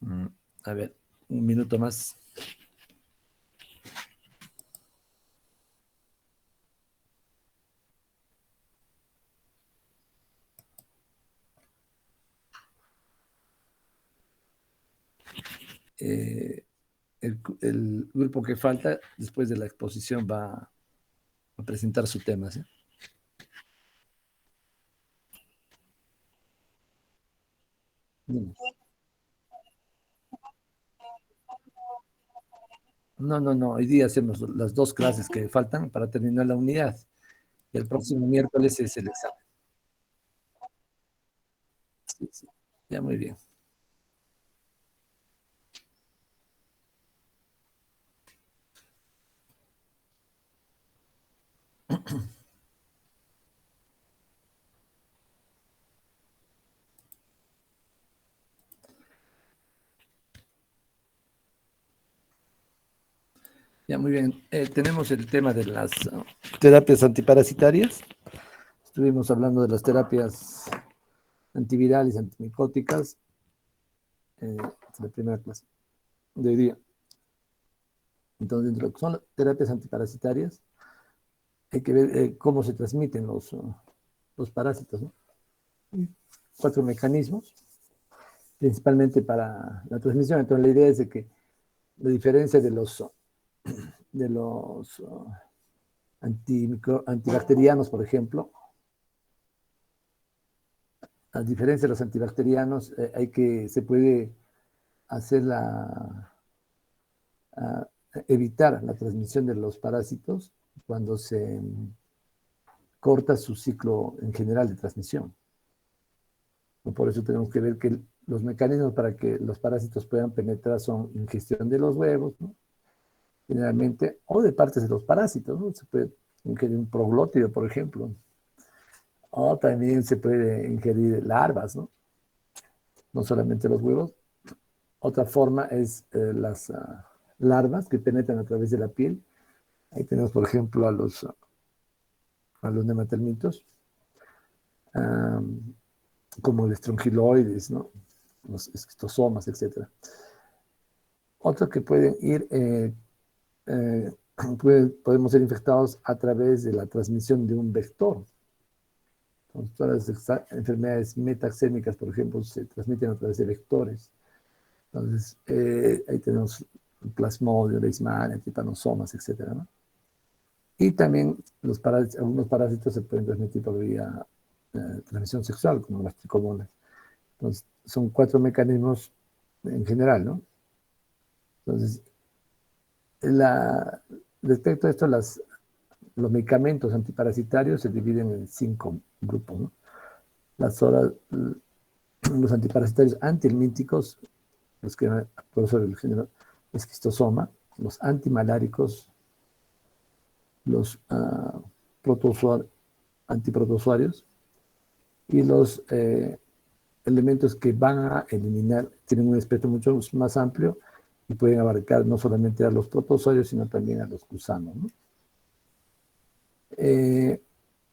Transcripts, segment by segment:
Mm, A ver, un minuto más. Eh, el grupo que falta, después de la exposición, va a presentar su tema, ¿sí? Dime. No, no, no. Hoy día hacemos las dos clases que faltan para terminar la unidad. Y el próximo miércoles es el examen. Sí, sí. Ya, muy bien. Ya, muy bien. Tenemos el tema de las terapias antiparasitarias. Estuvimos hablando de las terapias antivirales, antimicóticas, en la primera clase de hoy día. Entonces, dentro de lo que son las terapias antiparasitarias, hay que ver cómo se transmiten los parásitos, ¿no? Cuatro mecanismos, principalmente para la transmisión. Entonces, la idea es de que la diferencia de los antibacterianos, por ejemplo, a diferencia de los antibacterianos, se puede hacer evitar la transmisión de los parásitos cuando se corta su ciclo en general de transmisión. Por eso tenemos que ver que los mecanismos para que los parásitos puedan penetrar son ingestión de los huevos, ¿no? Generalmente, o de partes de los parásitos, ¿no? Se puede ingerir un proglótido, por ejemplo, o también se puede ingerir larvas, ¿no? No solamente los huevos. Otra forma es las larvas que penetran a través de la piel. Ahí tenemos, por ejemplo, a los nematelmitos, um, como el estrongiloides, ¿no? Los esquistosomas, etcétera. Otros que pueden ir, eh, podemos ser infectados a través de la transmisión de un vector. Entonces, todas las enfermedades metaxémicas, por ejemplo, se transmiten a través de vectores. Entonces, ahí tenemos el plasmodio, leishmania, trypanosomas, etcétera, ¿no? Y también algunos parásitos se pueden transmitir por vía transmisión sexual, como las tricomonas. Entonces, son cuatro mecanismos en general, ¿no? Entonces, respecto a esto, los medicamentos antiparasitarios se dividen en 5 grupos, ¿no? Los antiparasitarios antihelmínticos, los que actúan sobre el género esquistosoma, los antimaláricos, los antiprotozoarios y los elementos que van a eliminar, tienen un espectro mucho más amplio y pueden abarcar no solamente a los protozoarios, sino también a los gusanos, ¿no?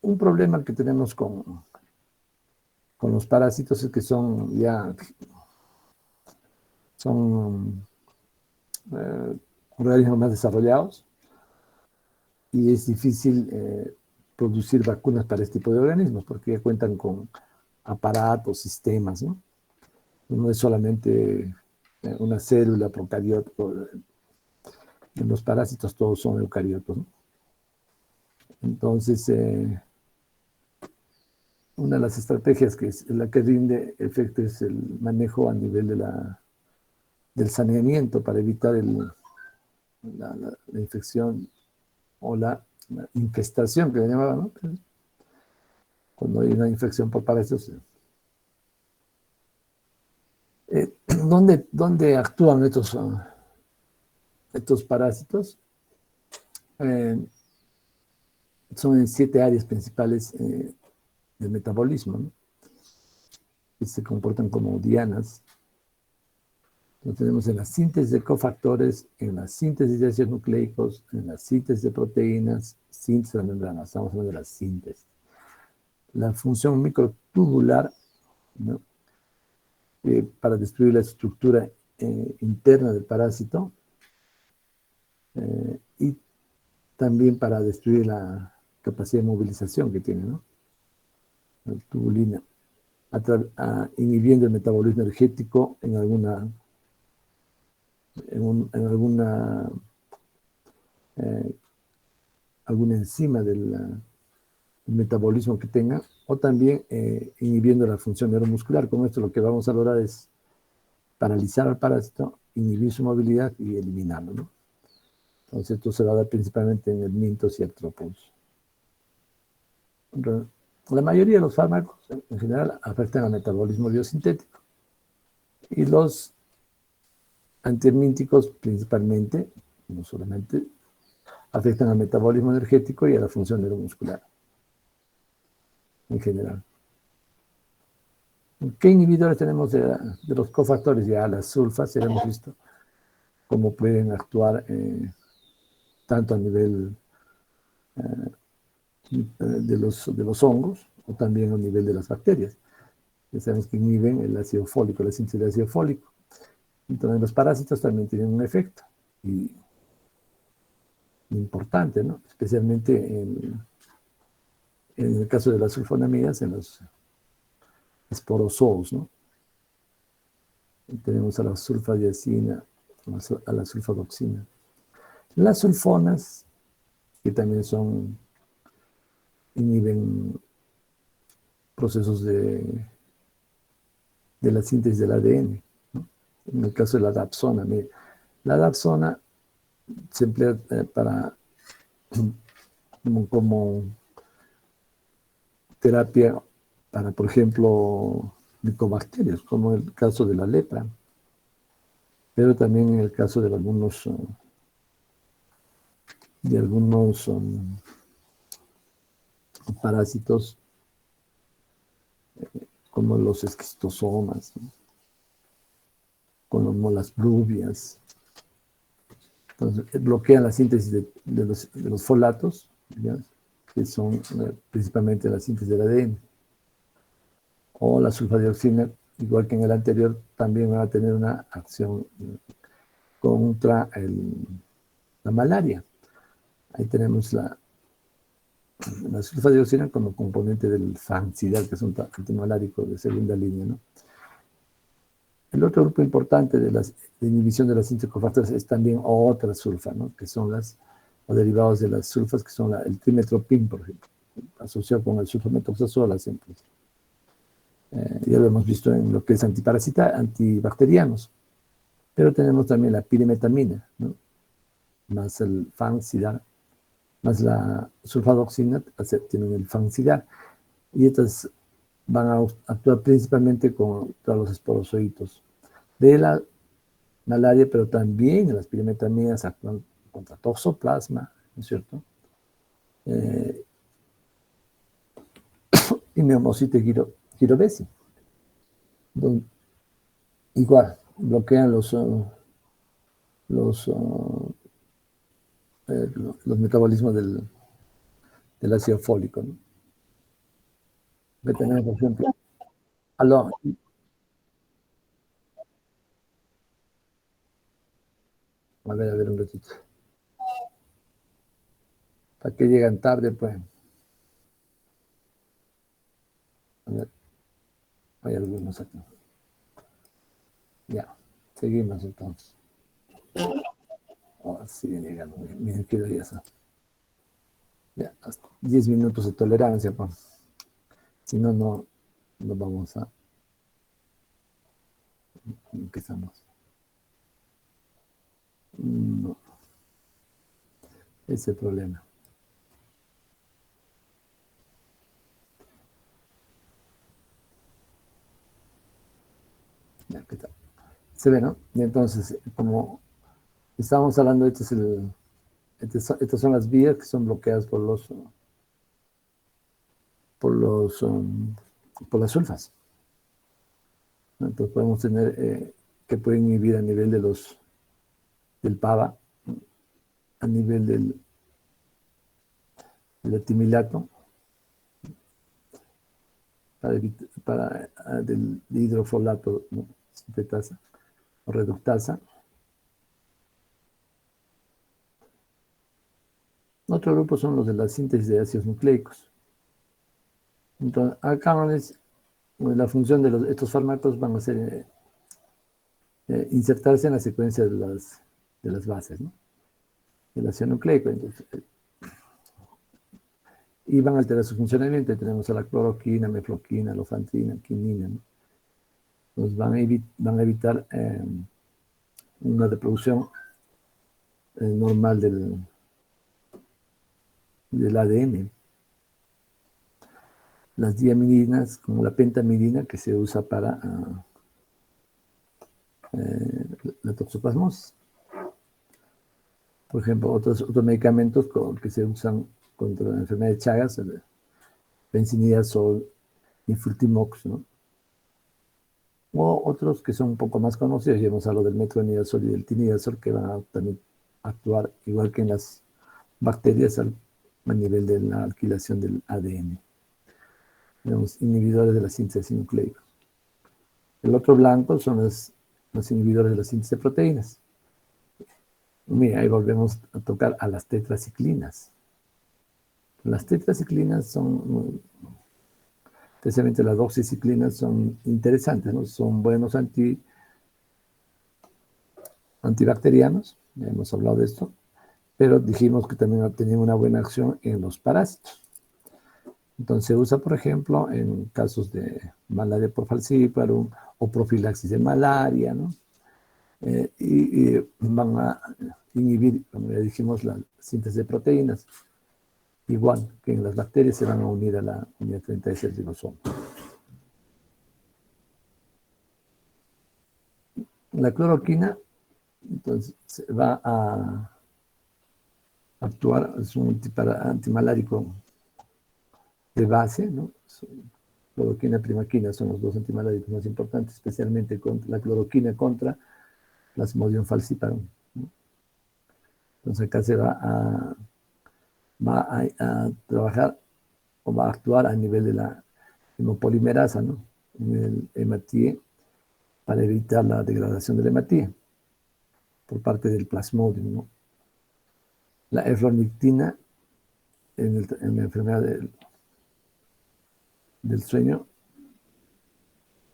Un problema que tenemos con los parásitos es que son organismos más desarrollados y es difícil producir vacunas para este tipo de organismos porque ya cuentan con aparatos, sistemas, ¿no? No es solamente una célula procariota. En los parásitos todos son eucariotos, ¿no? Entonces, una de las estrategias que es la que rinde efecto es el manejo a nivel del saneamiento para evitar la infección o la infestación que le llamaban, ¿no? Cuando hay una infección por parásitos. ¿Dónde actúan estos parásitos? Eh, Son en 7 áreas principales del metabolismo, ¿no? Que se comportan como dianas. Lo tenemos en la síntesis de cofactores, en la síntesis de ácidos nucleicos, en la síntesis de proteínas, síntesis de la membrana. Estamos hablando de la síntesis. La función microtubular, ¿no? Para destruir la estructura interna del parásito, y también para destruir la capacidad de movilización que tiene, ¿no? La tubulina, inhibiendo el metabolismo energético en eh, alguna enzima del metabolismo que tenga, o también inhibiendo la función neuromuscular. Con esto lo que vamos a lograr es paralizar al parásito, inhibir su movilidad y eliminarlo, ¿no? Entonces esto se va a dar principalmente en el Mintos y Artrópodos. La mayoría de los fármacos en general afectan al metabolismo biosintético, y los antihelmínticos principalmente, no solamente, afectan al metabolismo energético y a la función neuromuscular en general. ¿Qué inhibidores tenemos de los cofactores? Ya las sulfas, ya hemos visto cómo pueden actuar tanto a nivel de los hongos, o también a nivel de las bacterias. Ya sabemos que inhiben el ácido fólico, la síntesis de ácido fólico. Entonces los parásitos también tienen un efecto importante, ¿no? Especialmente en el caso de las sulfonamidas, en los esporozoos, ¿no? Y tenemos a la sulfadiazina, a la sulfadoxina. Las sulfonas, que también inhiben procesos de la síntesis del ADN, ¿no? En el caso de la dapsona, la dapsona se emplea como terapia para, por ejemplo, micobacterias, como el caso de la lepra, pero también en el caso de algunos parásitos, como los esquistosomas, ¿no? Como las brubias. Entonces, bloquean la síntesis de los folatos, ¿ya? Que son principalmente la síntesis del ADN. O la sulfadioxina, igual que en el anterior, también va a tener una acción contra la malaria. Ahí tenemos la sulfadioxina como componente del fancidal, que es un antimalárico de segunda línea, ¿no? El otro grupo importante de inhibición de la síntesis de cofactores es también otra sulfa, ¿no? Que son los derivados de las sulfas, que son el trimetoprim, por ejemplo, asociado con el sulfametoxazol siempre. Ya lo hemos visto en lo que es antibacterianos. Pero tenemos también la pirimetamina, ¿no? Más el fancidal, más la sulfadoxina, tienen el fancidal. Y estas van a actuar principalmente contra los esporozoitos de la malaria, pero también las pirimetaminas actúan contra toxoplasma, ¿no es cierto? Y Pneumocite gyrovesi. Igual, bloquean los, uh, los metabolismos del ácido fólico, ¿no? Que tenemos, por ejemplo, aló, a ver un ratito. ¿Para qué llegan tarde, pues? A ver, hay algunos aquí. Ya, seguimos entonces. Oh, siguen llegando. Miren qué belleza. Ya, hasta 10 minutos de tolerancia, pues. Si no, no vamos a... Empezamos. No, ese es el problema. Ya, ¿qué tal? Se ve, ¿no? Y entonces, como estábamos hablando, estas son las vías que son bloqueadas por las sulfas. Entonces podemos tener que pueden inhibir a nivel del PABA, a nivel del etimilato, del hidrofolato, ¿no? Sintetasa, o reductasa. Otro grupo son los de la síntesis de ácidos nucleicos. Entonces, acá la función de estos fármacos van a ser insertarse en la secuencia de las bases, ¿no? Del ácido nucleico. Entonces, y van a alterar su funcionamiento. Tenemos a la cloroquina, mefloquina, lofandrina, quinina, ¿no? Entonces van a evitar una reproducción normal del ADN. Las diamidinas, como la pentamidina, que se usa para la toxoplasmosis. Por ejemplo, otros medicamentos que se usan contra la enfermedad de Chagas, el benzinidazol, influtimox, ¿no? O otros que son un poco más conocidos, ya hemos hablado del metronidazol y del tinidazol, que van a también actuar igual que en las bacterias a nivel de la alquilación del ADN. Tenemos inhibidores de la síntesis nucleica. El otro blanco son los inhibidores de la síntesis de proteínas. Mira, ahí volvemos a tocar a las tetraciclinas. Las tetraciclinas son, especialmente las doxiciclinas, son interesantes, ¿no? Son buenos antibacterianos, ya hemos hablado de esto, pero dijimos que también tenían una buena acción en los parásitos. Entonces se usa, por ejemplo, en casos de malaria por falciparum o profilaxis de malaria, ¿no? Y van a inhibir, como ya dijimos, la síntesis de proteínas. Igual que en las bacterias se van a unir a la unidad 36 del ribosoma. La cloroquina, entonces, va a actuar, es un antimalárico de base, ¿no? Cloroquina, primaquina son los dos antimaláricos más importantes, especialmente contra la cloroquina contra Plasmodium falciparum, ¿no? Entonces acá se va a trabajar o va a actuar a nivel de la hemopolimerasa, ¿no? En el hematíe, para evitar la degradación del hematíe por parte del Plasmodium, ¿no? La eflornithina en la enfermedad del sueño,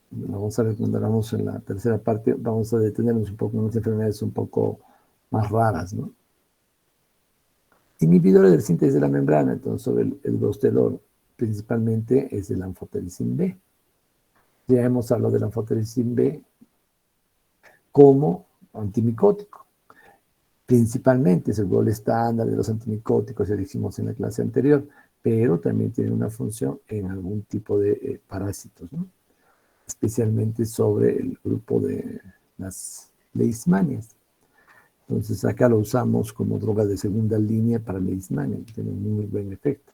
vamos a ver cuando vamos en la tercera parte, vamos a detenernos un poco en unas enfermedades un poco más raras, ¿no? Inhibidores de síntesis de la membrana, entonces sobre el Dostelor, principalmente es el anfotericin B. Ya hemos hablado del anfotericin B como antimicótico. Principalmente es el gol estándar de los antimicóticos, ya dijimos en la clase anterior, pero también tiene una función en algún tipo de parásitos, ¿no? Especialmente sobre el grupo de las leishmanias. Entonces acá lo usamos como droga de segunda línea para leishmania, tiene un muy buen efecto.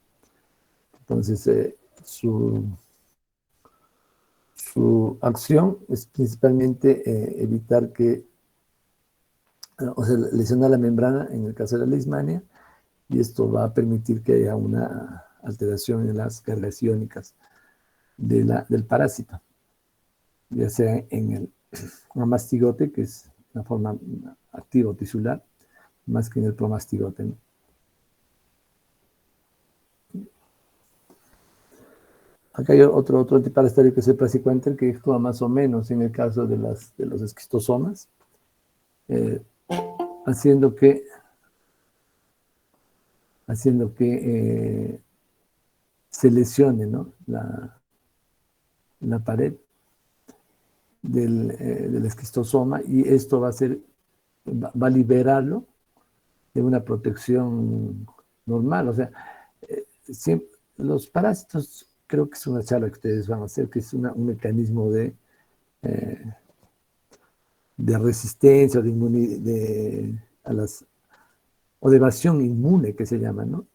Entonces su acción es principalmente evitar que, o sea, lesionar la membrana en el caso de la leishmania, y esto va a permitir que haya una alteración en las cargas iónicas del parásito, ya sea en el mastigote, que es una forma activa o tisular, más que en el promastigote, ¿no? Acá hay otro antiparasitario que es el praziquantel, que actúa más o menos en el caso de los esquistosomas, eh, haciendo que se lesione, ¿no? la pared del esquistosoma, y esto va a liberarlo de una protección normal. O sea, los parásitos, creo que es una charla que ustedes van a hacer, que es un mecanismo eh, de resistencia, o de evasión inmune, que se llama, ¿no?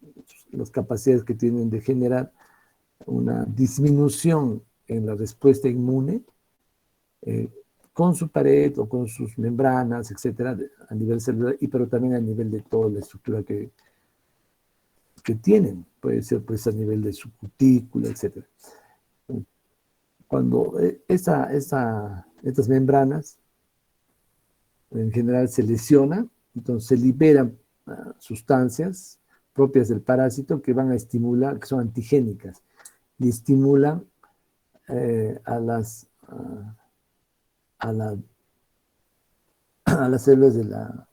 Las capacidades que tienen de generar una disminución en la respuesta inmune eh, con su pared o con sus membranas, etcétera, a nivel celular, pero también a nivel de toda la estructura que tienen. Puede ser pues a nivel de su cutícula, etcétera. Cuando estas membranas en general se lesiona, entonces se liberan sustancias propias del parásito que van a estimular, que son antigénicas, y estimulan a, la, a las células de la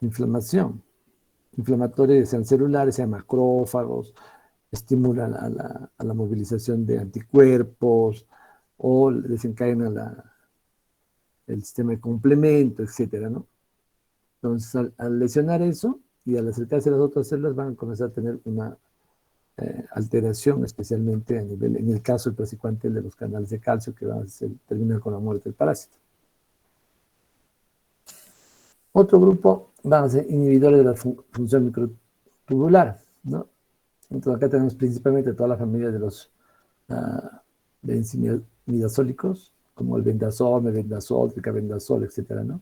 inflamación, inflamatorias, sean celulares, sean macrófagos, estimulan a la movilización de anticuerpos o desencadenan el sistema de complemento, etcétera, ¿no? Entonces, al lesionar eso y al acercarse a las otras células, van a comenzar a tener una alteración, especialmente a nivel, en el caso del praziquantel, de los canales de calcio, que van a terminar con la muerte del parásito. Otro grupo van a ser inhibidores de la función microtubular, ¿no? Entonces, acá tenemos principalmente toda la familia de los benzimidazólicos, como el bendazol, mebendazol, tricabendazol, etcétera, ¿no?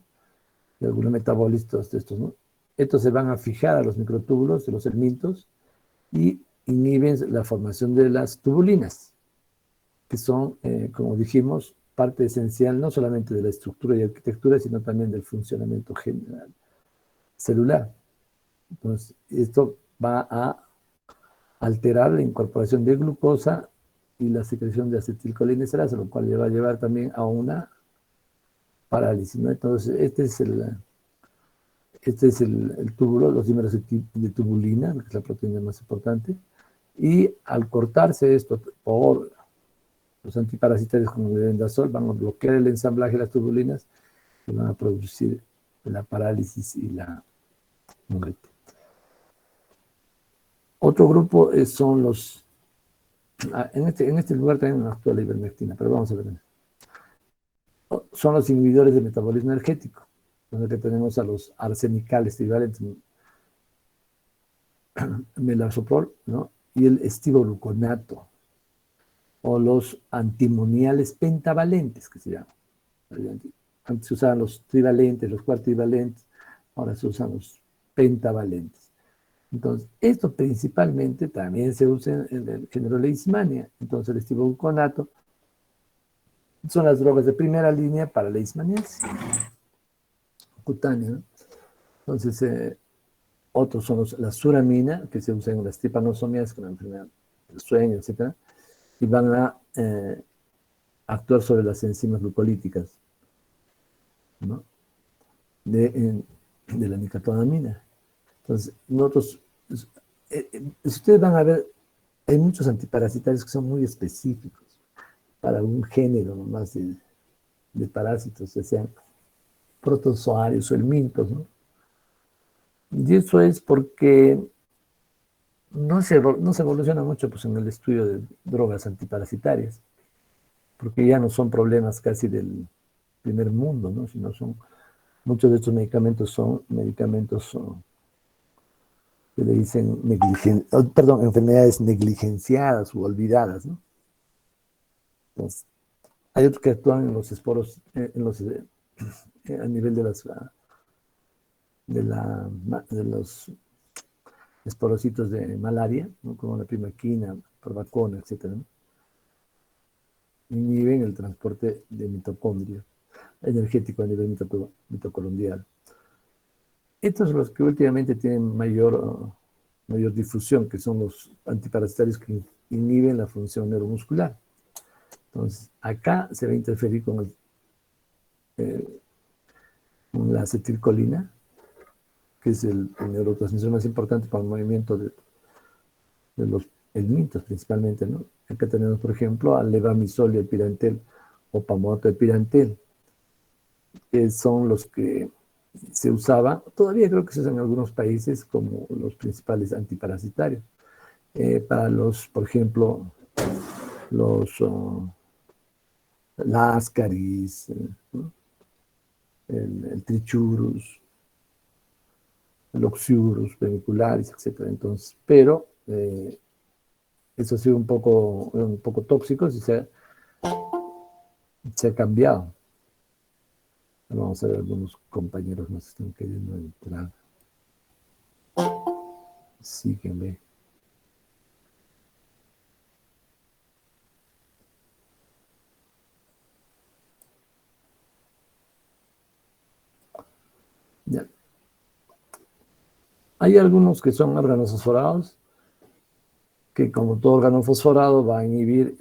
Y algunos metabolitos de estos, ¿no? Estos se van a fijar a los microtúbulos de los helmintos y inhiben la formación de las tubulinas, que son, como dijimos, parte esencial no solamente de la estructura y arquitectura, sino también del funcionamiento general celular. Entonces, esto va a alterar la incorporación de glucosa y la secreción de acetilcolinesterasa, lo cual le va a llevar también a una parálisis, ¿no? Entonces, este es el túbulo, los dímeros de tubulina, que es la proteína más importante, y al cortarse esto por los antiparasitarios como el bendazol, van a bloquear el ensamblaje de las tubulinas y van a producir la parálisis y la muerte. Otro grupo son los... en este lugar también actúa la ivermectina, pero vamos a ver. Son los inhibidores del metabolismo energético, donde tenemos a los arsenicales trivalentes, melasoprol, ¿no? Y el estivogluconato, o los antimoniales pentavalentes, que se llaman. Antes se usaban los trivalentes, los cuartivalentes, ahora se usan los pentavalentes. Entonces, esto principalmente también se usa en el género Leishmania. Entonces, el estivogluconato son las drogas de primera línea para la leishmaniasis cutánea, ¿no? Entonces, otros son la suramina, que se usa en las tripanosomias, con la enfermedad del sueño, etc. Y van a actuar sobre las enzimas glucolíticas, ¿no? de la nicotinamida. Entonces, nosotros, si ustedes van a ver, hay muchos antiparasitarios que son muy específicos para algún género más de parásitos, ya sean protozoarios o helmintos, ¿no? Y eso es porque no se evoluciona mucho pues, en el estudio de drogas antiparasitarias, porque ya no son problemas casi del primer mundo, ¿no? Sino son, muchos de estos medicamentos son medicamentos que le dicen enfermedades negligenciadas u olvidadas, ¿no? Entonces, hay otros que actúan en los esporos, a nivel de los esporocitos de malaria, ¿no? Como la primaquina, probacona, etcétera, ¿no? Inhiben el transporte de mitocondrias energético a nivel mitocondrial. Estos son los que últimamente tienen mayor difusión, que son los antiparasitarios que inhiben la función neuromuscular. Entonces, acá se va a interferir con la acetilcolina, que es el neurotransmisor más importante para el movimiento de los helmintos principalmente, ¿no? Acá tenemos, por ejemplo, al levamisol y el pirantel, o pamoato de pirantel, que son los que se usaba, todavía creo que se usan en algunos países como los principales antiparasitarios. Para los, por ejemplo, los ascaris, ¿no? el trichurus, el oxyurus, vermicularis, etc. Entonces, pero eso ha sido un poco tóxico y se ha cambiado. Vamos a ver, algunos compañeros nos están queriendo entrar. Sígueme. Ya. Hay algunos que son organofosforados, que como todo organofosforado va a inhibir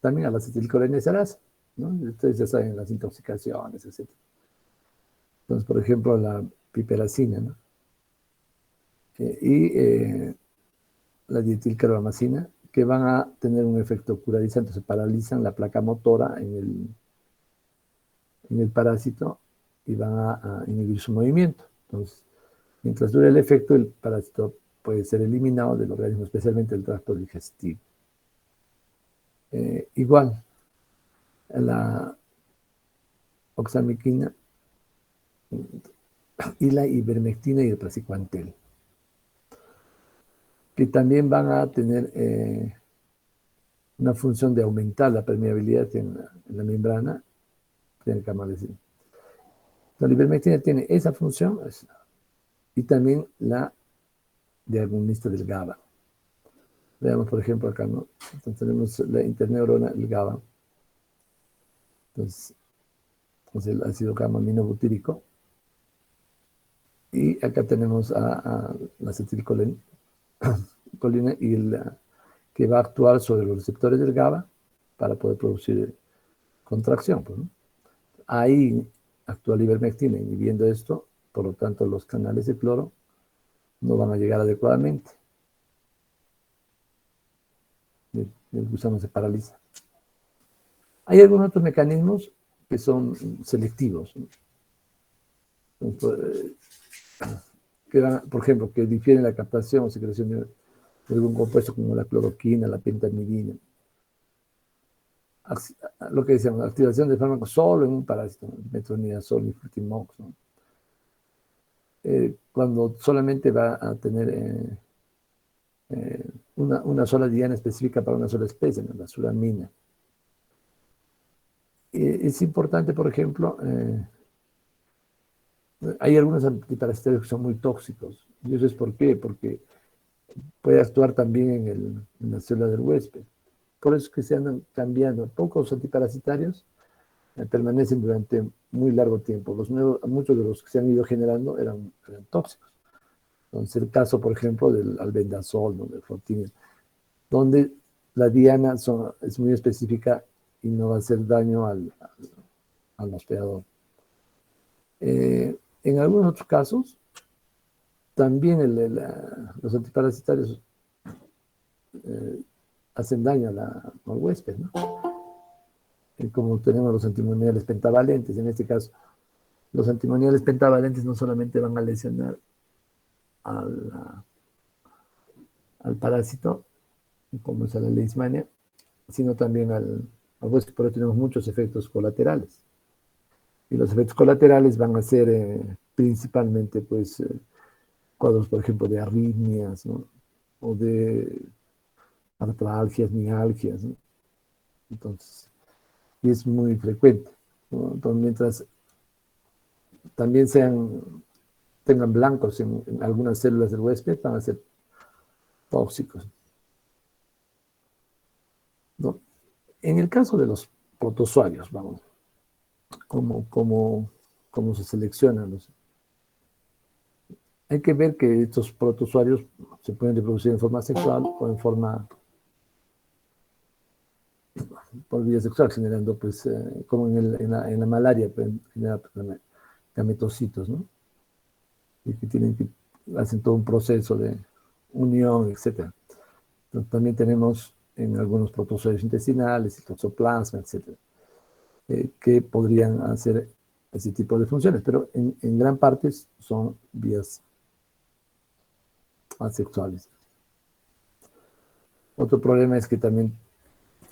también a la acetilcolinesterasa, ¿no? Ustedes ya saben las intoxicaciones, etc. Entonces, por ejemplo, la piperacina, ¿no? Y la dietilcarbamazina, que van a tener un efecto curadizante, se paralizan la placa motora en el parásito y van a inhibir su movimiento. Entonces, mientras dure el efecto, el parásito puede ser eliminado del organismo, especialmente del tracto digestivo. Igual, la oxamiquina y la ivermectina y el praziquantel, que también van a tener una función de aumentar la permeabilidad en la membrana del camalesín. La ivermectina tiene esa función y también la de agonista del GABA. Veamos, por ejemplo, acá, ¿no? Entonces tenemos la interneurona, el GABA. Entonces, es el ácido gamma-aminobutírico. Y acá tenemos a la acetilcolina y que va a actuar sobre los receptores del GABA para poder producir contracción, pues, ¿no? Ahí actúa la ivermectina inhibiendo esto, por lo tanto los canales de cloro no van a llegar adecuadamente. El gusano se paraliza. Hay algunos otros mecanismos que son selectivos, ¿no? Que van, por ejemplo, que difieren la captación o secreción de algún compuesto como la cloroquina, la pentamidina. Lo que decíamos, activación de fármacos solo en un parásito, metronidazol y Furtimox, ¿no? Cuando solamente va a tener una sola diana específica para una sola especie, ¿no? La suramina. Es importante, por ejemplo, hay algunos antiparasitarios que son muy tóxicos. ¿Y eso es por qué? Porque puede actuar también en la célula del huésped. Por eso es que se andan cambiando. Pocos antiparasitarios permanecen durante muy largo tiempo. Muchos de los que se han ido generando eran tóxicos. Entonces, el caso, por ejemplo, del albendazol, ¿no? Del Fortinium, donde la diana es muy específica y no va a hacer daño al hospedador. En algunos otros casos, también los antiparasitarios hacen daño al huésped, ¿no? Como tenemos los antimoniales pentavalentes, en este caso, los antimoniales pentavalentes no solamente van a lesionar al parásito, como es la leishmania, sino también al huésped, por eso tenemos muchos efectos colaterales. Y los efectos colaterales van a ser principalmente, pues, cuadros, por ejemplo, de arritmias, ¿no? O de artralgias, mialgias, ¿no? Entonces, y es muy frecuente, ¿no? Entonces, mientras también tengan blancos en algunas células del huésped, van a ser tóxicos, ¿no? En el caso de los protozoarios, vamos, ¿cómo se seleccionan? Hay que ver que estos protozoarios se pueden reproducir en forma sexual o en forma por vía sexual, generando, pues, como en la malaria, pues, genera gametocitos, ¿no? Y que hacen todo un proceso de unión, etc. Entonces, también tenemos en algunos protozoarios intestinales, el toxoplasma, etc., que podrían hacer ese tipo de funciones, pero en gran parte son vías asexuales. Otro problema es que también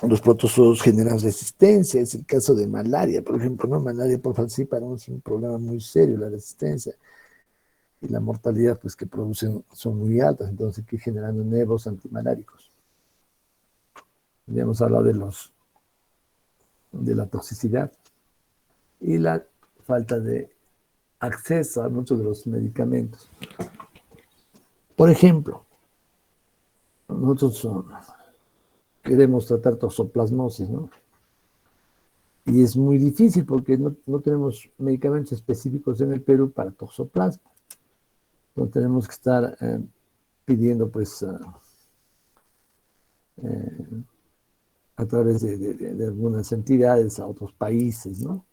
los protozoos generan resistencia. Es el caso de malaria, por ejemplo, ¿no? Malaria por falciparum es un problema muy serio, la resistencia. Y la mortalidad, pues, que producen son muy altas, entonces hay que ir generando nuevos antimaláricos. Ya hemos hablado de la toxicidad y la falta de acceso a muchos de los medicamentos. Por ejemplo, nosotros queremos tratar toxoplasmosis, ¿no? Y es muy difícil porque no tenemos medicamentos específicos en el Perú para toxoplasma. No tenemos que estar pidiendo, pues, a través de algunas entidades a otros países, ¿no?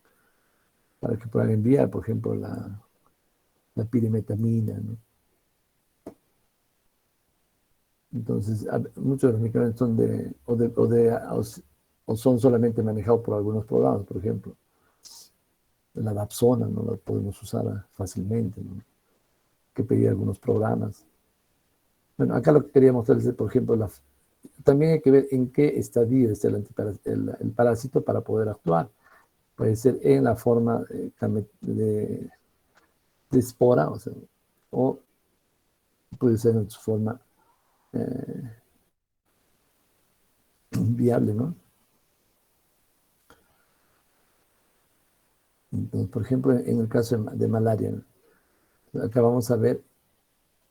Para que puedan enviar, por ejemplo, la pirimetamina, ¿no? Entonces, muchos de los medicamentos son o son solamente manejados por algunos programas, por ejemplo. La Dapsona no la podemos usar fácilmente, ¿no? Que pedir algunos programas. Bueno, acá lo que quería mostrarles es, por ejemplo, también hay que ver en qué estadio está el parásito para poder actuar. Puede ser en la forma de espora, o puede ser en su forma eh, viable, ¿no? Entonces, por ejemplo, en el caso de malaria, ¿no? Acá vamos a ver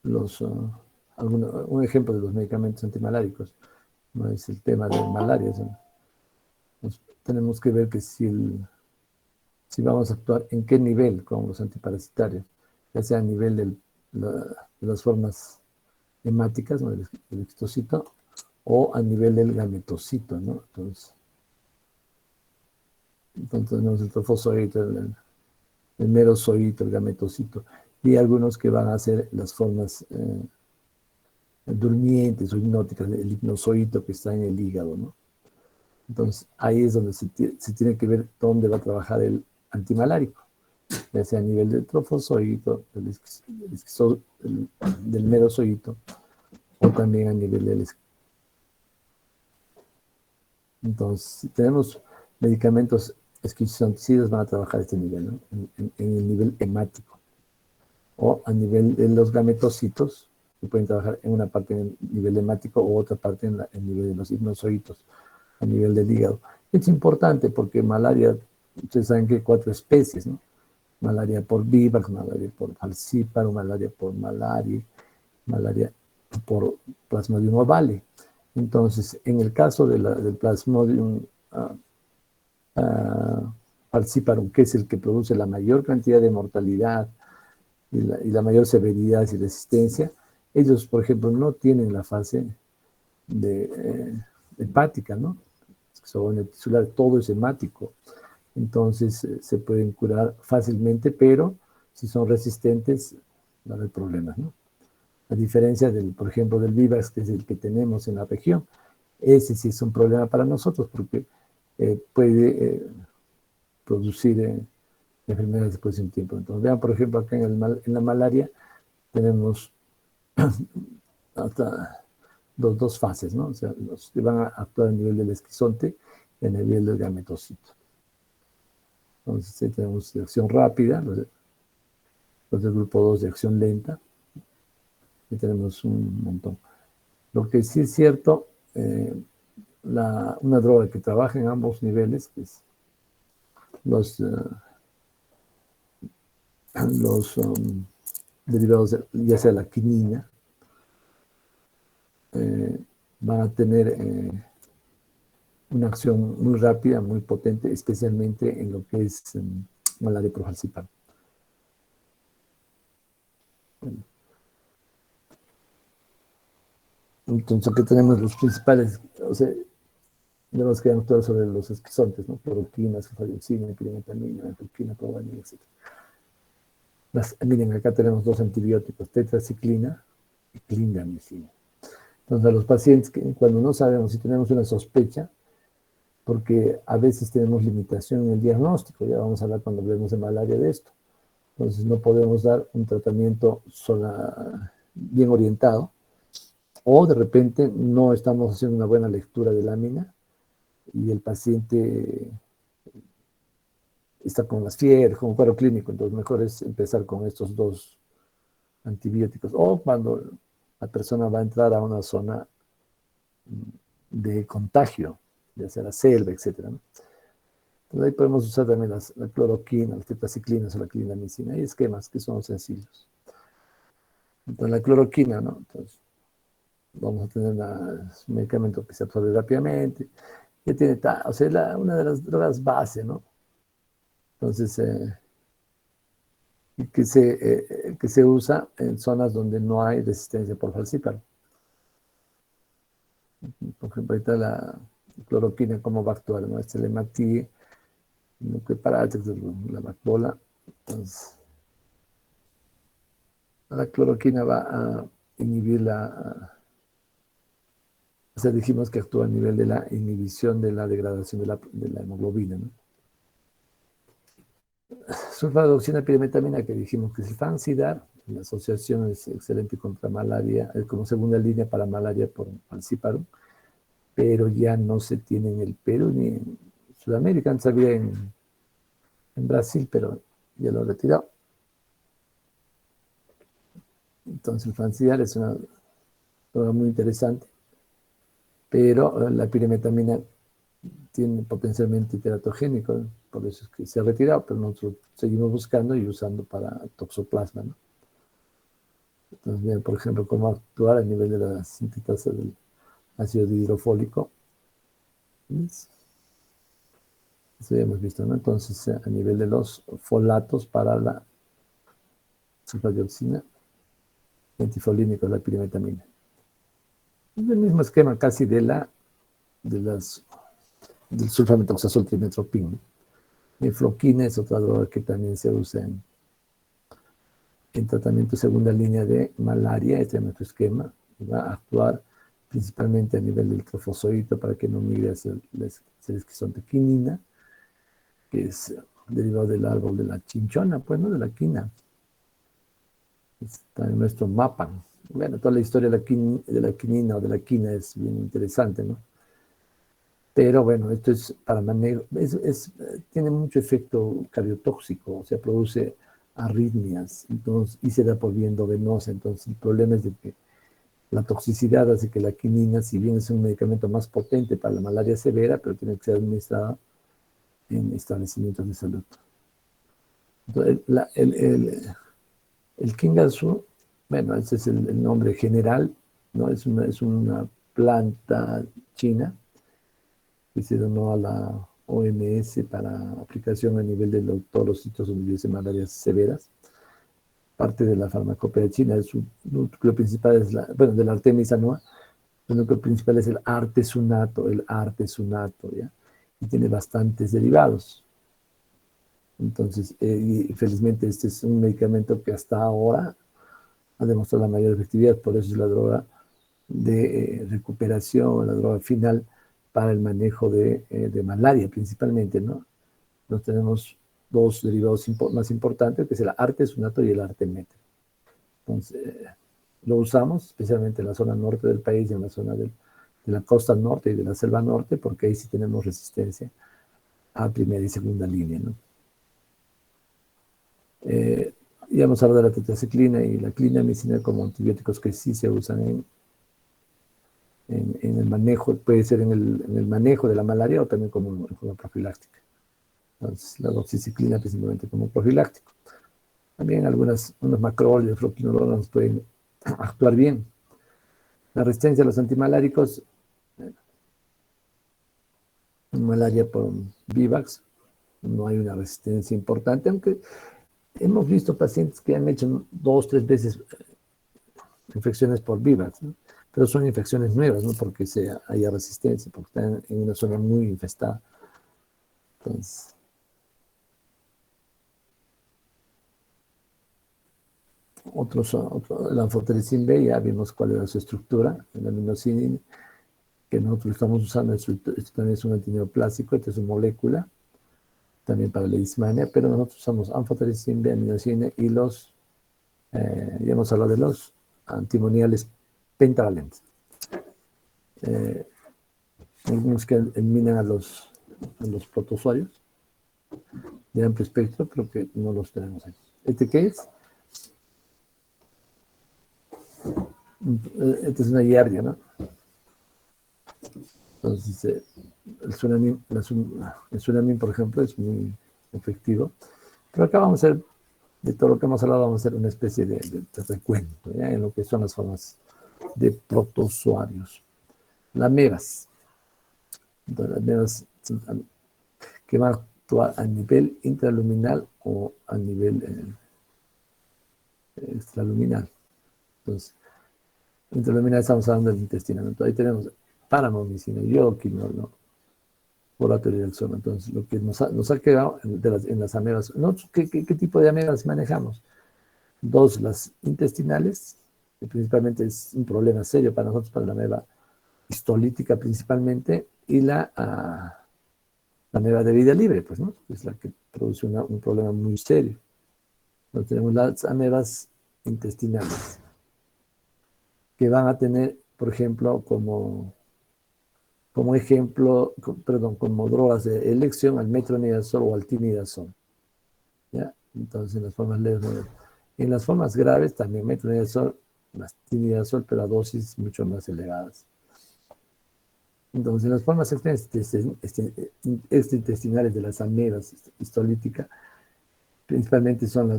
un ejemplo de los medicamentos antimaláricos. No es el tema de malaria. Tenemos que ver que si vamos a actuar en qué nivel con los antiparasitarios, ya sea a nivel de las formas hemáticas, ¿no? del histocito, o a nivel del gametocito, ¿no? Entonces tenemos el trofozoito, el merozoito, el gametocito, y algunos que van a ser las formas durmientes o hipnóticas, el hipnozoito que está en el hígado, ¿no? Entonces ahí es donde se tiene que ver dónde va a trabajar el antimalárico, ya sea a nivel del trofozoito, del merozoito, o también a nivel del. Entonces, si tenemos medicamentos esquizonticidas, van a trabajar este nivel, ¿no? En el nivel hemático, o a nivel de los gametocitos, que pueden trabajar en una parte en el nivel hemático o otra parte en el nivel de los hipnozoitos, a nivel del hígado. Es importante porque malaria, ustedes saben que hay 4 especies, ¿no? Malaria por vivax, malaria por falciparum, malaria por malaria por Plasmodium ovale. Entonces, en el caso del Plasmodium falciparum, que es el que produce la mayor cantidad de mortalidad y la mayor severidad y resistencia, ellos, por ejemplo, no tienen la fase hepática, ¿no? Sobre el tisular, todo es hemático. Entonces, se pueden curar fácilmente, pero si son resistentes, no hay problemas, ¿no? A diferencia por ejemplo, del Vivax, que es el que tenemos en la región. Ese sí es un problema para nosotros porque puede producir enfermedades después de un tiempo. Entonces, vean, por ejemplo, acá en la malaria tenemos hasta dos fases, ¿no? O sea, los que van a actuar a nivel del esquizonte y a nivel del gametocito. Entonces, ahí tenemos de acción rápida, los del grupo 2 de acción lenta, y tenemos un montón. Lo que sí es cierto, una droga que trabaja en ambos niveles, que es los derivados, ya sea la quinina, van a tener una acción muy rápida, muy potente, especialmente en lo que es malaria por falciparum. Bueno, entonces aquí tenemos los principales, o sea, tenemos que actuar sobre los esquizontes, ¿no? Cloroquina, cefalioxina, pirimetamina, atropina, probanil, etc. Miren, acá tenemos 2 antibióticos, tetraciclina y clindamicina. Entonces, a los pacientes, cuando no sabemos si tenemos una sospecha, porque a veces tenemos limitación en el diagnóstico, ya vamos a hablar cuando hablemos de malaria de esto. Entonces, no podemos dar un tratamiento bien orientado, o de repente no estamos haciendo una buena lectura de lámina y el paciente está con las fiebres, con un cuadro clínico, entonces mejor es empezar con estos 2 antibióticos, o cuando la persona va a entrar a una zona de contagio, ya sea la selva, etc., ¿no? Entonces ahí podemos usar también la cloroquina, las tetraciclinas o la clindamicina. Hay esquemas que son sencillos. Entonces la cloroquina, ¿no? Entonces vamos a tener un medicamento que se absorbe rápidamente, ya tiene, o sea, una de las drogas base, ¿no? Entonces, que se usa en zonas donde no hay resistencia por falciparum. Por ejemplo, ahorita la cloroquina, ¿cómo va a actuar? ¿No? Este Lemati, nucleoparate, la Macbola. Entonces, la cloroquina va a inhibir o sea, dijimos que actúa a nivel de la inhibición de la degradación de la hemoglobina, ¿no? Sulfadoxina pirimetamina, que dijimos que es el Fansidar, la asociación es excelente contra malaria, como segunda línea para malaria por falciparum, pero ya no se tiene en el Perú ni en Sudamérica, antes había en Brasil, pero ya lo he retirado. Entonces el Fansidar es una droga muy interesante, pero la pirimetamina tiene potencialmente teratogénico, ¿no? Por eso es que se ha retirado, pero nosotros seguimos buscando y usando para toxoplasma, ¿no? Entonces, bien, por ejemplo, cómo actuar a nivel de la sintetasa del ácido hidrofólico. ¿Ves? Eso ya hemos visto, ¿no? Entonces, a nivel de los folatos para la sulfadioxina, antifolínico, la pirimetamina. Es el mismo esquema casi del sulfamethoxazol trimethoprim, ¿no? Mifloquina es otra droga que también se usa en tratamiento de segunda línea de malaria. Este es nuestro esquema. Va a actuar principalmente a nivel del trofozoito para que no migre hacia el esquizontequinina, que es derivado del árbol de la chinchona, pues, ¿no? De la quina. Está en nuestro mapa. Bueno, toda la historia de la quinina o de la quina es bien interesante, ¿no? Pero bueno, esto es para manejo, tiene mucho efecto cardiotóxico, o sea, produce arritmias, entonces, y se da por vía endovenosa. Entonces, el problema es de que la toxicidad hace que la quinina, si bien es un medicamento más potente para la malaria severa, pero tiene que ser administrada en establecimientos de salud. Entonces, el Kingasu, bueno, ese es el nombre general, ¿no? Es una planta china que se donó a la OMS para aplicación a nivel de todos los sitios donde hubiese malarias severas. Parte de la farmacopea china, su núcleo principal es bueno, de la Artemisa annua, el núcleo principal es el artesunato, ¿ya? Y tiene bastantes derivados. Entonces, y felizmente este es un medicamento que hasta ahora ha demostrado la mayor efectividad, por eso es la droga de recuperación, la droga final para el manejo de malaria principalmente, ¿no? Nos tenemos dos derivados más importantes, que es el artesunato y el artemether. Entonces, lo usamos especialmente en la zona norte del país y en la zona de la costa norte y de la selva norte, porque ahí sí tenemos resistencia a primera y segunda línea, ¿no? Ya hemos hablado de la tetraciclina y la clindamicina como antibióticos que sí se usan en el manejo, puede ser en el manejo de la malaria o también como profiláctica. Entonces, la doxiciclina principalmente como profiláctico. También unos macrólidos, fluoquinolonas pueden actuar bien. La resistencia a los antimaláricos, en malaria por Vivax, no hay una resistencia importante, aunque hemos visto pacientes que han hecho 2 o 3 veces infecciones por Vivax, ¿no? Pero son infecciones nuevas, no porque haya resistencia, porque están en una zona muy infestada. Entonces, el anfotericin B, ya vimos cuál era su estructura, el aminocinina, que nosotros estamos usando, esto también es un antineoplásico, esta es su molécula, también para la leishmania, pero nosotros usamos anfotericin B, aminocina y ya hemos hablado de los antimoniales pentavalentes. Algunos que eliminan a los protozoarios de amplio espectro, pero que no los tenemos aquí. ¿Este qué es? Esta es una giardia, ¿no? Entonces, el Sunamin, por ejemplo, es muy efectivo. Pero acá vamos a hacer, de todo lo que hemos hablado, vamos a hacer una especie de recuento, ¿ya? En lo que son las formas de protozoarios. La amebas. Entonces, las amebas que van a actuar a nivel intraluminal o a nivel extraluminal. Entonces, intraluminal estamos hablando del intestino. Entonces, ahí tenemos paramomicina, iodoquinol, ¿no? Bolato del sono. Entonces, lo que nos ha quedado en las amebas. ¿Qué tipo de amebas manejamos? Dos, las intestinales, que principalmente es un problema serio para nosotros, para la ameba histolítica principalmente, y la ameba de vida libre, pues, ¿no? Es la que produce un problema muy serio. Entonces, tenemos las amebas intestinales, que van a tener, por ejemplo, como ejemplo, perdón, como drogas de elección al metronidazol o al tinidazol. ¿Ya? Entonces, en las formas leves, en las formas graves también metronidazol, más tinidazol, pero a dosis mucho más elevadas. Entonces, en las formas extraintestinales de las amebas histolíticas, principalmente son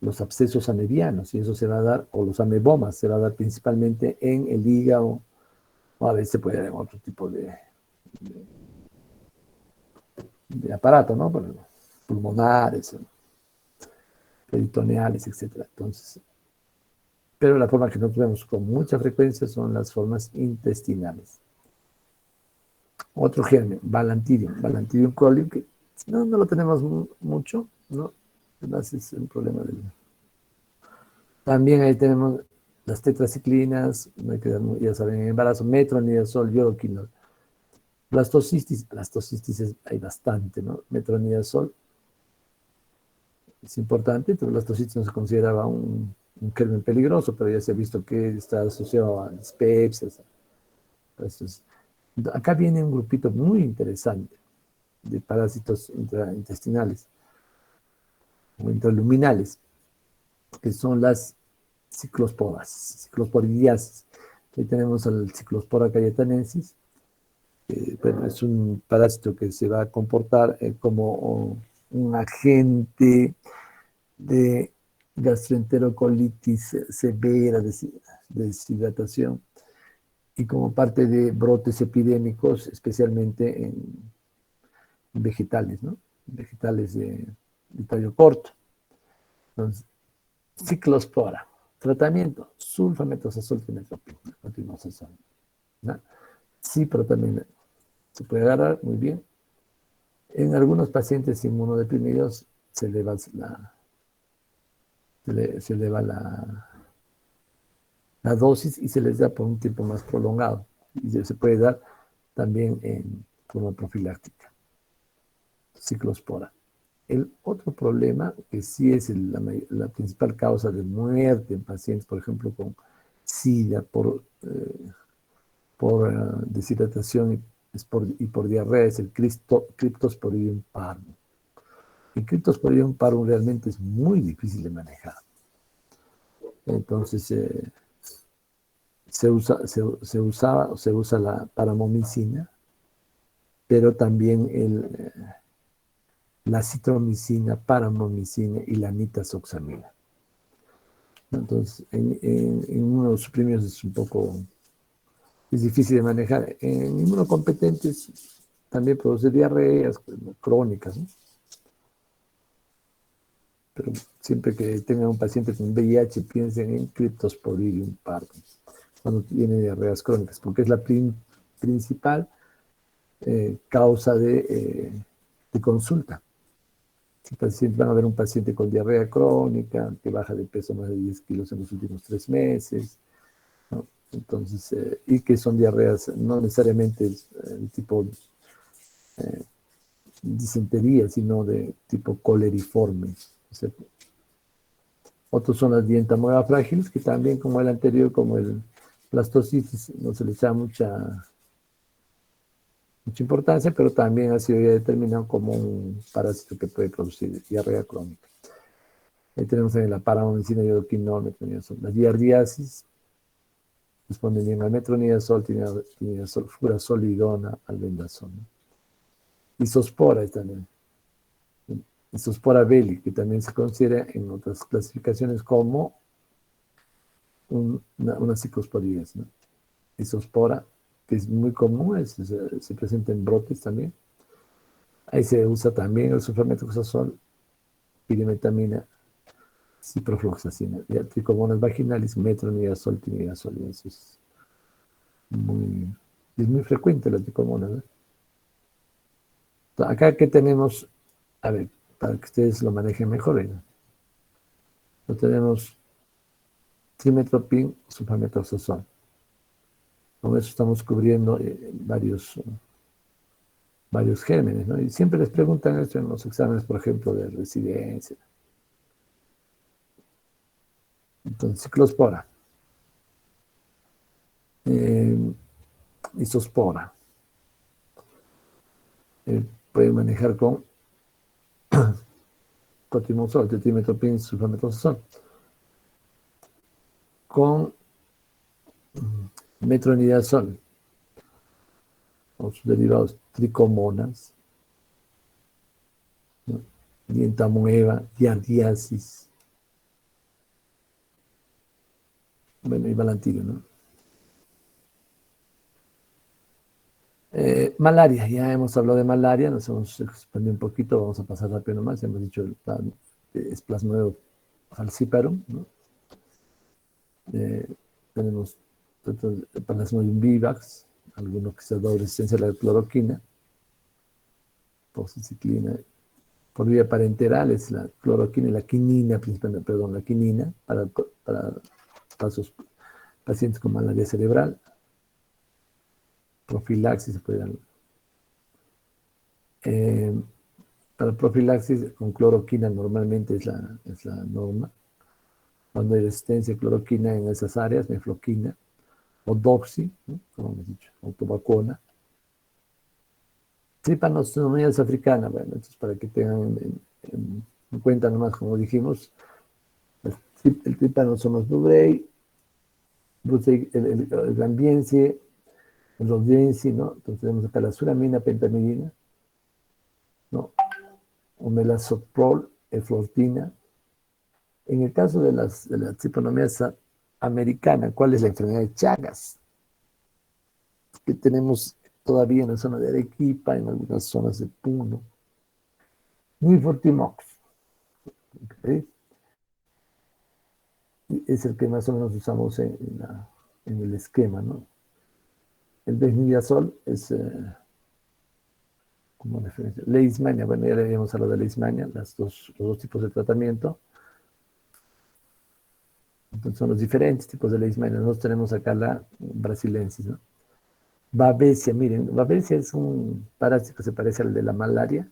los abscesos amebianos, y eso se va a dar, o los amebomas, se va a dar principalmente en el hígado, o a veces puede haber otro tipo de aparato, ¿no? Bueno, pulmonares, peritoneales, etc. Entonces, pero la forma que nosotros vemos con mucha frecuencia son las formas intestinales. Otro germen, Balantidium coli, que no lo tenemos mucho, ¿no? Además es un problema del... También ahí tenemos las tetraciclinas, no hay que dar, ya saben, embarazo, metronidazol, iodoquinol. Blastocistitis hay bastante, ¿no? Metronidazol es importante, pero blastocistitis no se consideraba un germen peligroso, pero ya se ha visto que está asociado a dispepsias. Entonces, acá viene un grupito muy interesante de parásitos intraintestinales o intraluminales, que son las ciclosporidiasis. Aquí tenemos al Ciclospora cayetanensis, que bueno, es un parásito que se va a comportar como un agente de gastroenterocolitis severa, de deshidratación, y como parte de brotes epidémicos, especialmente en vegetales, ¿no? Vegetales de tallo corto. Entonces, ciclospora. Tratamiento, sulfametosazol, metronidazol, ¿no? Sí, pero también se puede agarrar muy bien. En algunos pacientes inmunodeprimidos se eleva la dosis y se les da por un tiempo más prolongado. Y se puede dar también en forma profiláctica. Ciclospora. El otro problema, que sí es la principal causa de muerte en pacientes, por ejemplo, con SIDA, por deshidratación y por diarrea, es el Cryptosporidium parvum. El Cryptosporidium parvum realmente es muy difícil de manejar. Entonces, se usa la paramomicina, pero también la citromicina, paramomicina y la nitazoxamida. Entonces, en inmunosuprimidos es difícil de manejar. En inmunocompetentes también produce diarreas crónicas, ¿no? Pero siempre que tengan un paciente con VIH, piensen en Cryptosporidium parvum cuando tiene diarreas crónicas, porque es la principal causa de consulta. Si van a ver un paciente con diarrea crónica, que baja de peso más de 10 kilos en los últimos 3 meses, ¿no? Entonces, y que son diarreas no necesariamente tipo disentería, sino de tipo coleriforme. O sea, otros son las dientamora frágiles, que también como el anterior, como el blastocitis, no se les da mucha importancia, pero también ha sido ya determinado como un parásito que puede producir diarrea crónica. Ahí tenemos también la paramomicina, iodoquinol, metronidazol. La giardiasis responde bien al metronidazol, tinidazol, furazolidona, albendazol. Isospora también. Isospora belli, que también se considera en otras clasificaciones como una ciclosporidez, ¿no? Isospora que es muy común, se presenta en brotes también. Ahí se usa también el sulfamethoxazol, pirimetamina, ciprofloxacina, ya, tricomonas vaginales, metronidazol, tinidazol, y eso muy, es muy frecuente la tricomonas, ¿no? Entonces, acá que tenemos, a ver, para que ustedes lo manejen mejor, ¿no? Lo tenemos trimetopin, sulfamethoxazol. Con eso estamos cubriendo varios gérmenes, ¿no? Y siempre les preguntan esto en los exámenes, por ejemplo, de residencia. Entonces, ciclospora, eh, isospora, pueden manejar con cotimosol, tetrimetopin, sulfamethoxazol, con metronidazol, o sus derivados tricomonas, ¿no? Dientamoeba, giardiasis, bueno, y valantirio, ¿no? Malaria, ya hemos hablado de malaria, nos hemos expandido un poquito, vamos a pasar rápido nomás, hemos dicho es plasmodium falciparum, ¿no? Tenemos plasmodium vivax, algunos que se da resistencia a la cloroquina, poxiciclina, por vía parenteral es la cloroquina y la quinina, principalmente, perdón, la quinina para casos, pacientes con malaria cerebral, profilaxis se puede dar. Para profilaxis con cloroquina normalmente es la norma. Cuando hay resistencia a cloroquina en esas áreas, mefloquina o doxy, ¿no? Como hemos dicho, o tobacona. Trypanosomiasis africana, bueno, entonces para que tengan en cuenta nomás, como dijimos, el Trypanosoma dubrei, el gambiense, el rodiense, ¿no? Entonces tenemos acá la suramina, pentamidina, ¿no? O melasoprol, eflortina. En el caso de la tripanomias americana, ¿cuál es la enfermedad de Chagas? Que tenemos todavía en la zona de Arequipa, en algunas zonas de Puno. Nifurtimox, ¿okay? Es el que más o menos usamos en el esquema, ¿no? El desnidazol es como referencia. Leishmania, bueno, ya le habíamos hablado de leishmania, los dos tipos de tratamiento. Entonces son los diferentes tipos de leishmania. Nosotros tenemos acá la brasilensis, ¿no? Babesia, miren, Babesia es un parásito que se parece al de la malaria,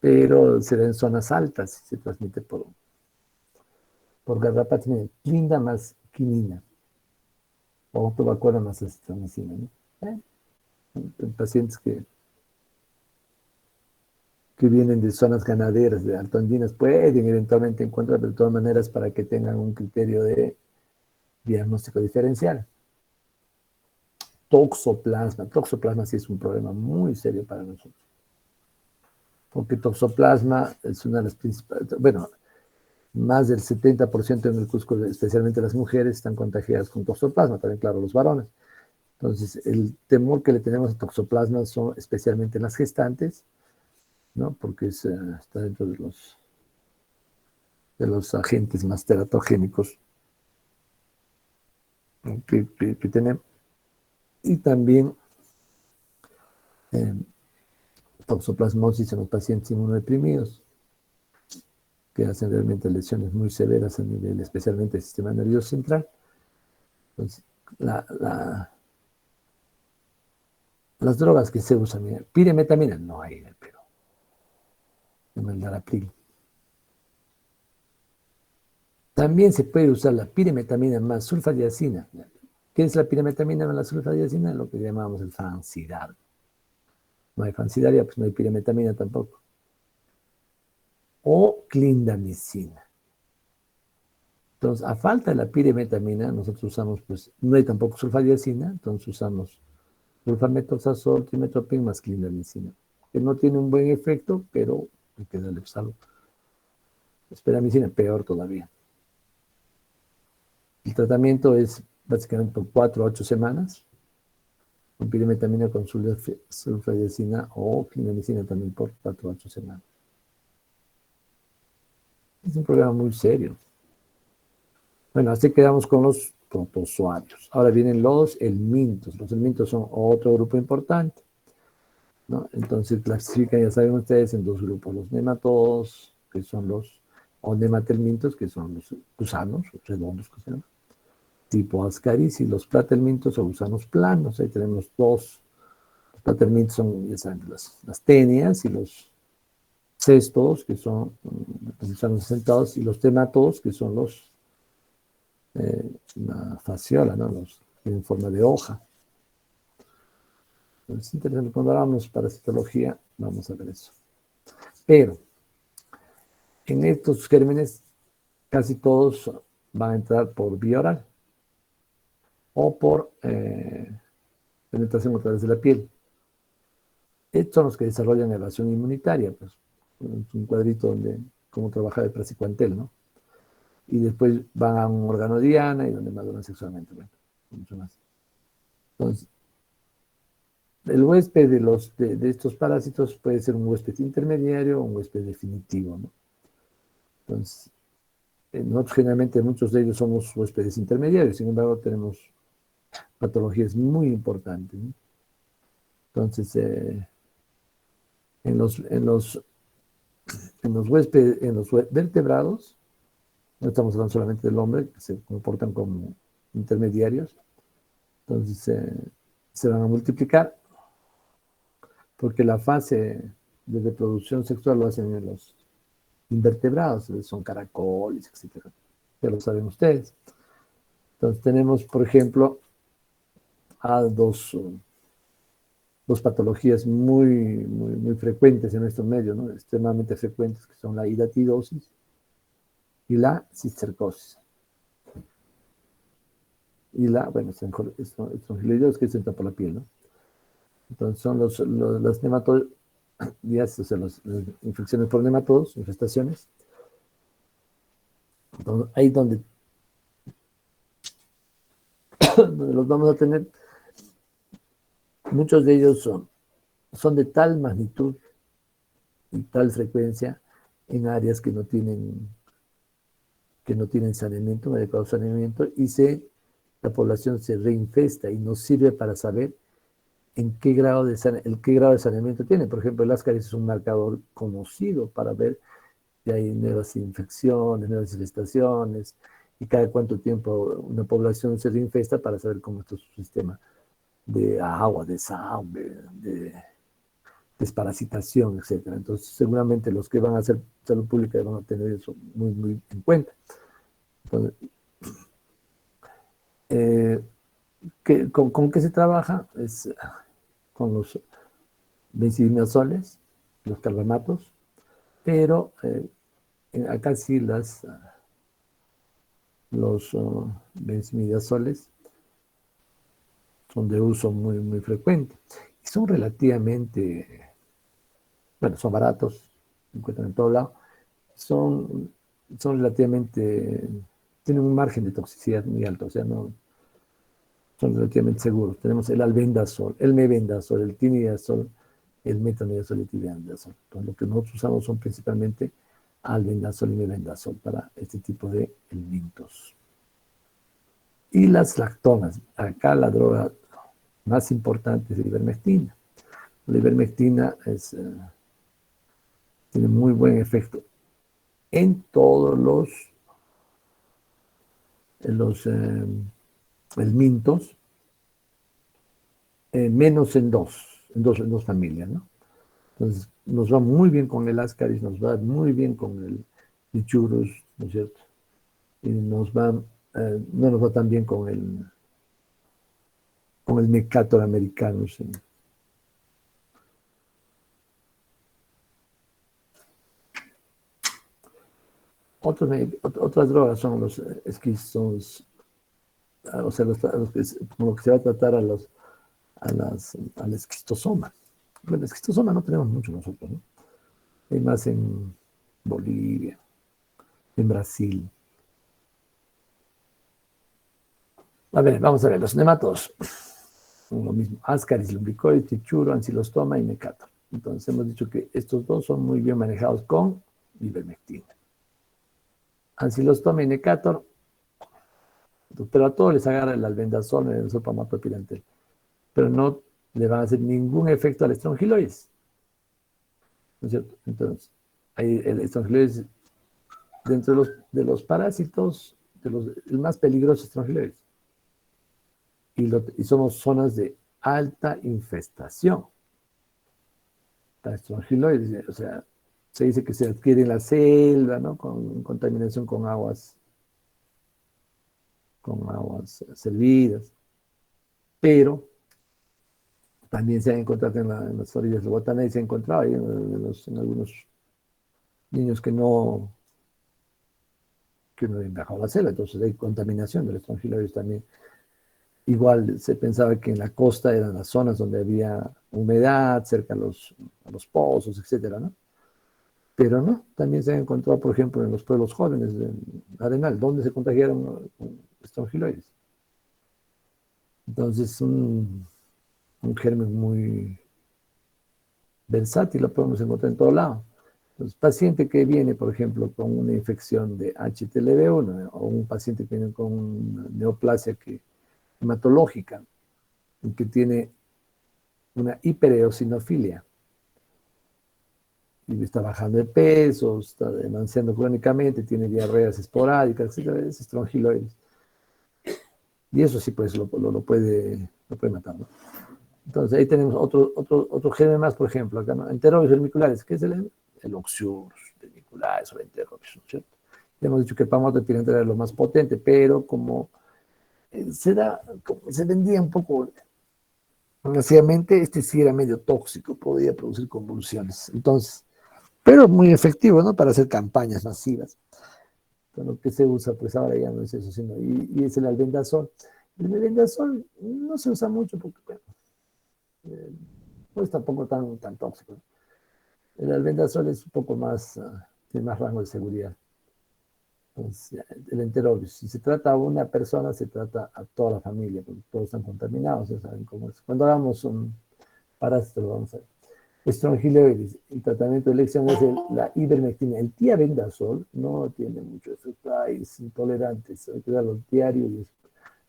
pero se da en zonas altas y se transmite por garrapatas. Miren, clinda más quinina, o tobacona más acitromicina, ¿no? Pacientes que vienen de zonas ganaderas, de altoandinas, pueden eventualmente encontrar, pero de todas maneras para que tengan un criterio de diagnóstico diferencial. Toxoplasma sí es un problema muy serio para nosotros, porque toxoplasma es una de las principales, bueno, más del 70% en el Cusco, especialmente las mujeres, están contagiadas con toxoplasma, también claro, los varones. Entonces, el temor que le tenemos a toxoplasma son especialmente las gestantes, ¿no? Porque está dentro de los agentes más teratogénicos que tenemos. Y también eh, toxoplasmosis en los pacientes inmunodeprimidos, que hacen realmente lesiones muy severas a nivel, especialmente del sistema nervioso central. Entonces, las drogas que se usan, mira, pirimetamina no hay en el Perú, en el Darapril. También se puede usar la pirimetamina más sulfadiazina. ¿Qué es la pirimetamina más la sulfadiazina? Lo que llamamos el Fansidar. No hay Fansidaria, pues no hay pirimetamina tampoco. O clindamicina. Entonces, a falta de la pirimetamina, nosotros usamos, pues, no hay tampoco sulfadiazina, entonces usamos sulfamethoxazol, trimetopin más clindamicina, que no tiene un buen efecto, pero hay que darle algo. Esperamicina, peor todavía. El tratamiento es básicamente por 4 a 8 semanas. con pirimetamina con sulfadiazina o clindamicina también por 4 a 8 semanas. Es un problema muy serio. Bueno, así quedamos con los protozoarios. Ahora vienen los helmintos. Los helmintos son otro grupo importante, ¿no? Entonces clasifican, ya saben ustedes, en dos grupos. Los nematodos, que son o nematelmintos, que son los gusanos, los redondos que se llaman, tipo Ascaris, y los platelmintos o gusanos planos. Ahí tenemos dos. Los platelmintos son, ya saben, las tenias y los cestos, que son los gusanos sentados, y los tematodos, que son la fasciola, ¿no? Los en forma de hoja. Es interesante, cuando hablamos de parasitología, vamos a ver eso. Pero en estos gérmenes, casi todos van a entrar por vía oral o por penetración a través de la piel. Estos son los que desarrollan elevación inmunitaria, pues. Es un cuadrito donde cómo trabaja el praziquantel, ¿no? Y después van a un órgano diana y donde maduran sexualmente, bueno, mucho más. Entonces, el huésped de estos parásitos puede ser un huésped intermediario o un huésped definitivo, ¿no? Entonces, nosotros generalmente muchos de ellos somos huéspedes intermediarios, sin embargo tenemos patologías muy importantes, ¿no? Entonces, en los vertebrados, no estamos hablando solamente del hombre, que se comportan como intermediarios, entonces se van a multiplicar, porque la fase de reproducción sexual lo hacen en los invertebrados, son caracoles, etc. Ya lo saben ustedes. Entonces tenemos, por ejemplo, a dos patologías muy frecuentes en estos medios, ¿no? Extremadamente frecuentes, que son la hidatidosis y la cistercosis. Y bueno, estrongiloides, que se entra por la piel, ¿no? Entonces son las nematodias, o sea, las infecciones por nematodos, infestaciones. Entonces, ahí donde los vamos a tener, muchos de ellos son de tal magnitud y tal frecuencia en áreas que no tienen saneamiento, un adecuado saneamiento, y la población se reinfesta y nos sirve para saber qué grado de saneamiento tiene. Por ejemplo, el Ascaris es un marcador conocido para ver si hay nuevas infecciones, nuevas infestaciones, y cada cuánto tiempo una población se reinfesta para saber cómo está su sistema de agua, de sangre, de desparasitación, etc. Entonces, seguramente los que van a hacer salud pública van a tener eso muy en cuenta. Entonces, ¿con qué se trabaja? Es con los benzimidazoles, los carbamatos, pero acá sí los benzimidazoles son de uso muy frecuente y son relativamente, bueno, son baratos, se encuentran en todo lado, son relativamente, tienen un margen de toxicidad muy alto, o sea, no son relativamente seguros. Tenemos el albendazol, el mebendazol, el tinidazol, el metronidazol y el tibendazol. Entonces, lo que nosotros usamos son principalmente albendazol y mebendazol para este tipo de helmintos. Y las lactonas. Acá la droga más importante es la ivermectina. La ivermectina tiene muy buen efecto en todos los helmintos, menos en dos familias, ¿no? Entonces, nos va muy bien con el Ascaris, nos va muy bien con el Bichurus, ¿no es cierto? Y no nos va tan bien con el Necator americano, ¿sí? Otras drogas son los esquistones, o sea, con lo que se va a tratar al esquistosoma. Bueno, el esquistosoma no tenemos mucho nosotros, ¿no? Hay más en Bolivia, en Brasil. A ver, vamos a ver, los nematodos. lo mismo, Ascaris lumbricoides, Trichuro, Ancylostoma y Necator. Entonces hemos dicho que estos dos son muy bien manejados con ivermectina. Ancylostoma y Necator, pero a todos les agarra el albendazol, el sulfamapropirantel, pero no le van a hacer ningún efecto al estrongiloides, ¿no es cierto? Entonces, ahí el estrongiloides, dentro de los parásitos, el más peligroso estrongiloides. Y somos zonas de alta infestación. Estrongiloides, o sea, se dice que se adquiere en la selva, ¿no? Con contaminación con aguas servidas, pero también se ha encontrado en las orillas de Guataná y se ha encontrado ahí en algunos niños que no han viajado a la selva, entonces hay contaminación de los estrongiloides también. Igual se pensaba que en la costa eran las zonas donde había humedad, cerca a los pozos, etcétera, ¿no? Pero no, también se ha encontrado, por ejemplo, en los pueblos jóvenes de Arenal, donde se contagiaron con estrongiloides. Entonces, un germen muy versátil, lo podemos encontrar en todo lado. Entonces, paciente que viene, por ejemplo, con una infección de HTLV1 o un paciente que viene con una neoplasia hematológica y que tiene una hipereosinofilia y está bajando de peso, está denunciando crónicamente, tiene diarreas esporádicas, etc., es estrongiloides. Y eso sí, pues lo puede matar, ¿no? Entonces ahí tenemos otro germen más, por ejemplo, acá, ¿no? Enterobius vermiculares, ¿qué es el Oxyurus vermiculares o Enterobius, ¿no es cierto? Ya hemos dicho que el pamato era lo más potente, pero como se vendía un poco desgraciadamente, este sí era medio tóxico, podía producir convulsiones. Entonces, pero muy efectivo, ¿no? Para hacer campañas masivas. Con lo que se usa, pues ahora ya no es eso, sino, y es el albendazol. El albendazol no se usa mucho porque, bueno, no es tampoco tan tóxico. El albendazol es un poco más, tiene más rango de seguridad. Entonces, el enterobius, si se trata a una persona, se trata a toda la familia, porque todos están contaminados, ya saben cómo es. Cuando hagamos un parásito, lo vamos a ver. Estrongiloides, el tratamiento de elección es la ivermectina. El tiabendazol no tiene mucho efecto, es intolerante, hay que darlo diario.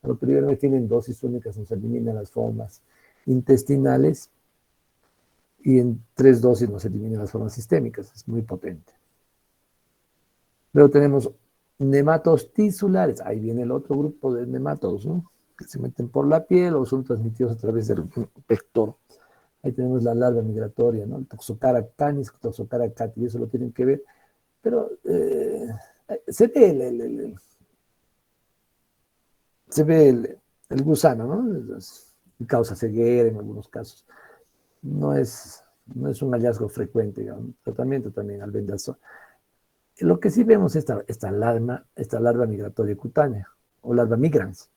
Lo que ivermectina en dosis únicas nos elimina las formas intestinales y en 3 dosis nos elimina las formas sistémicas, es muy potente. Luego tenemos nematos tisulares, ahí viene el otro grupo de nematodos, ¿no? Que se meten por la piel o son transmitidos a través del vector. Ahí tenemos la larva migratoria, ¿no? El Toxocara canis, Toxocara cati, y eso lo tienen que ver. Pero se ve el gusano, ¿no? Causa ceguera en algunos casos. No es un hallazgo frecuente, digamos. Tratamiento también al albendazol. Lo que sí vemos es esta larva migratoria cutánea, o larva migrans,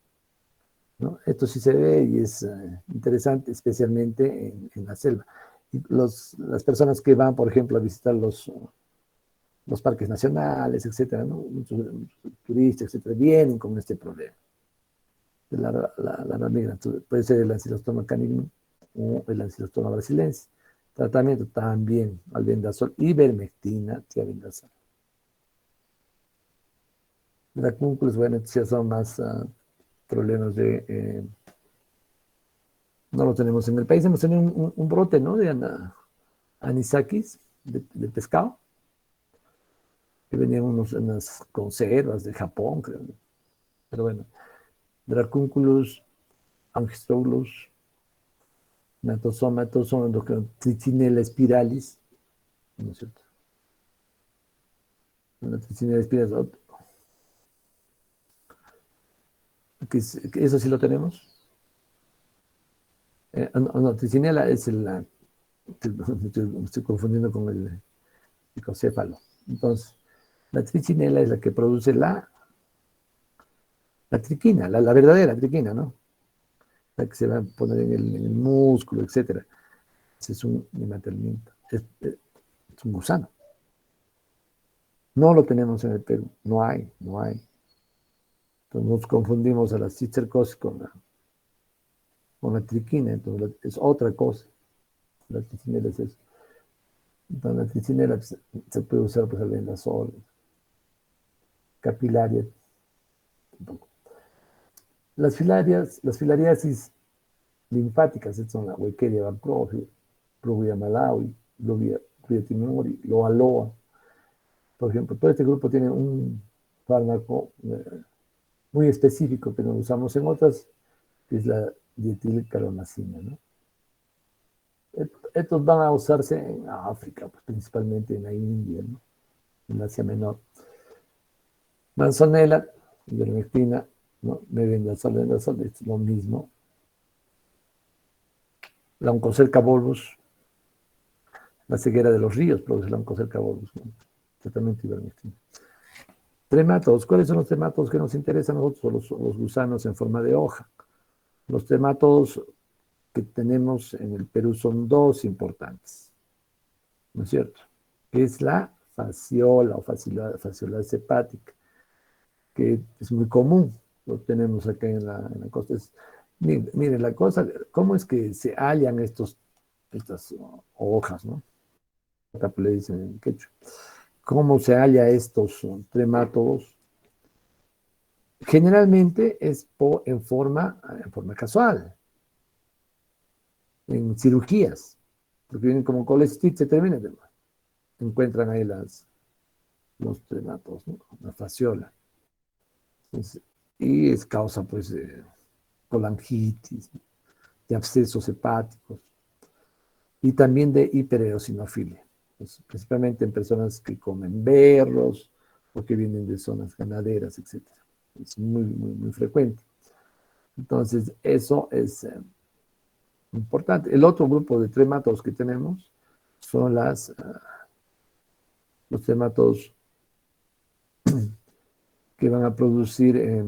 ¿no? Esto sí se ve y es interesante, especialmente en la selva. Y las personas que van, por ejemplo, a visitar los parques nacionales, etcétera, ¿no? Muchos turistas, etcétera, vienen con este problema de la migrante. Puede ser el Ancylostoma canignum o el Ancylostoma brasilensis. Tratamiento también albendazol, ivermectina, tiabendazol. Dracúnculos, bueno, ya son más problemas no lo tenemos en el país. Hemos tenido un brote, ¿no? De anisakis, de pescado, que venían unas conservas de Japón, creo, ¿no? Pero bueno, Dracunculus, Angistrolus, Natosoma, todos son Trichinella spiralis, ¿no es cierto? La Trichinella spiralis, que eso sí lo tenemos. No, Trichinella es me estoy confundiendo con el picocéfalo. Entonces, la trichinela es la que produce la triquina, la verdadera triquina, ¿no? La que se va a poner en el músculo, etcétera. Ese es un nematelmiento, es un gusano. No lo tenemos en el Perú, no hay. Entonces nos confundimos a la cistercosis con con la triquina, entonces es otra cosa. La tricinela es eso. Entonces la tricinela pues, se puede usar para el vendasol, capilaria, tampoco. Las filariasis linfáticas, estas son la Weikeria bancrofi, Rubia malawi, Rubia timori, Loa loa. Por ejemplo, todo este grupo tiene un fármaco muy específico que no usamos en otras, que es la dietilcaromacina, ¿no? Estos van a usarse en África, pues, principalmente en la India, ¿no? En Asia Menor. Manzanela, ivermectina, ¿no? Mebendazol es lo mismo. La oncocerca volvus, la ceguera de los ríos produce la oncocerca volvus, ¿no? Tratamiento ivermectina. Tremátodos, ¿cuáles son los tremátodos que nos interesan a nosotros? Los gusanos en forma de hoja. Los tremátodos que tenemos en el Perú son dos importantes, ¿no es cierto? Que es la fasciola o fasciola hepática, que es muy común, lo tenemos acá en la costa. Miren, la cosa, ¿cómo es que se hallan estas hojas, ¿no? Acá le dicen en quechua. ¿Cómo se halla estos tremátodos? Generalmente es en forma casual, en cirugías, porque vienen como colestit, se termina, encuentran ahí los tremátodos, ¿no? La fasciola. Entonces, y es causa, pues, de colangitis, de abscesos hepáticos y también de hipereosinofilia, pues, principalmente en personas que comen berros o que vienen de zonas ganaderas, etc. Es muy, muy, muy frecuente. Entonces, eso es importante. El otro grupo de tremátodos que tenemos son los tremátodos que van a producir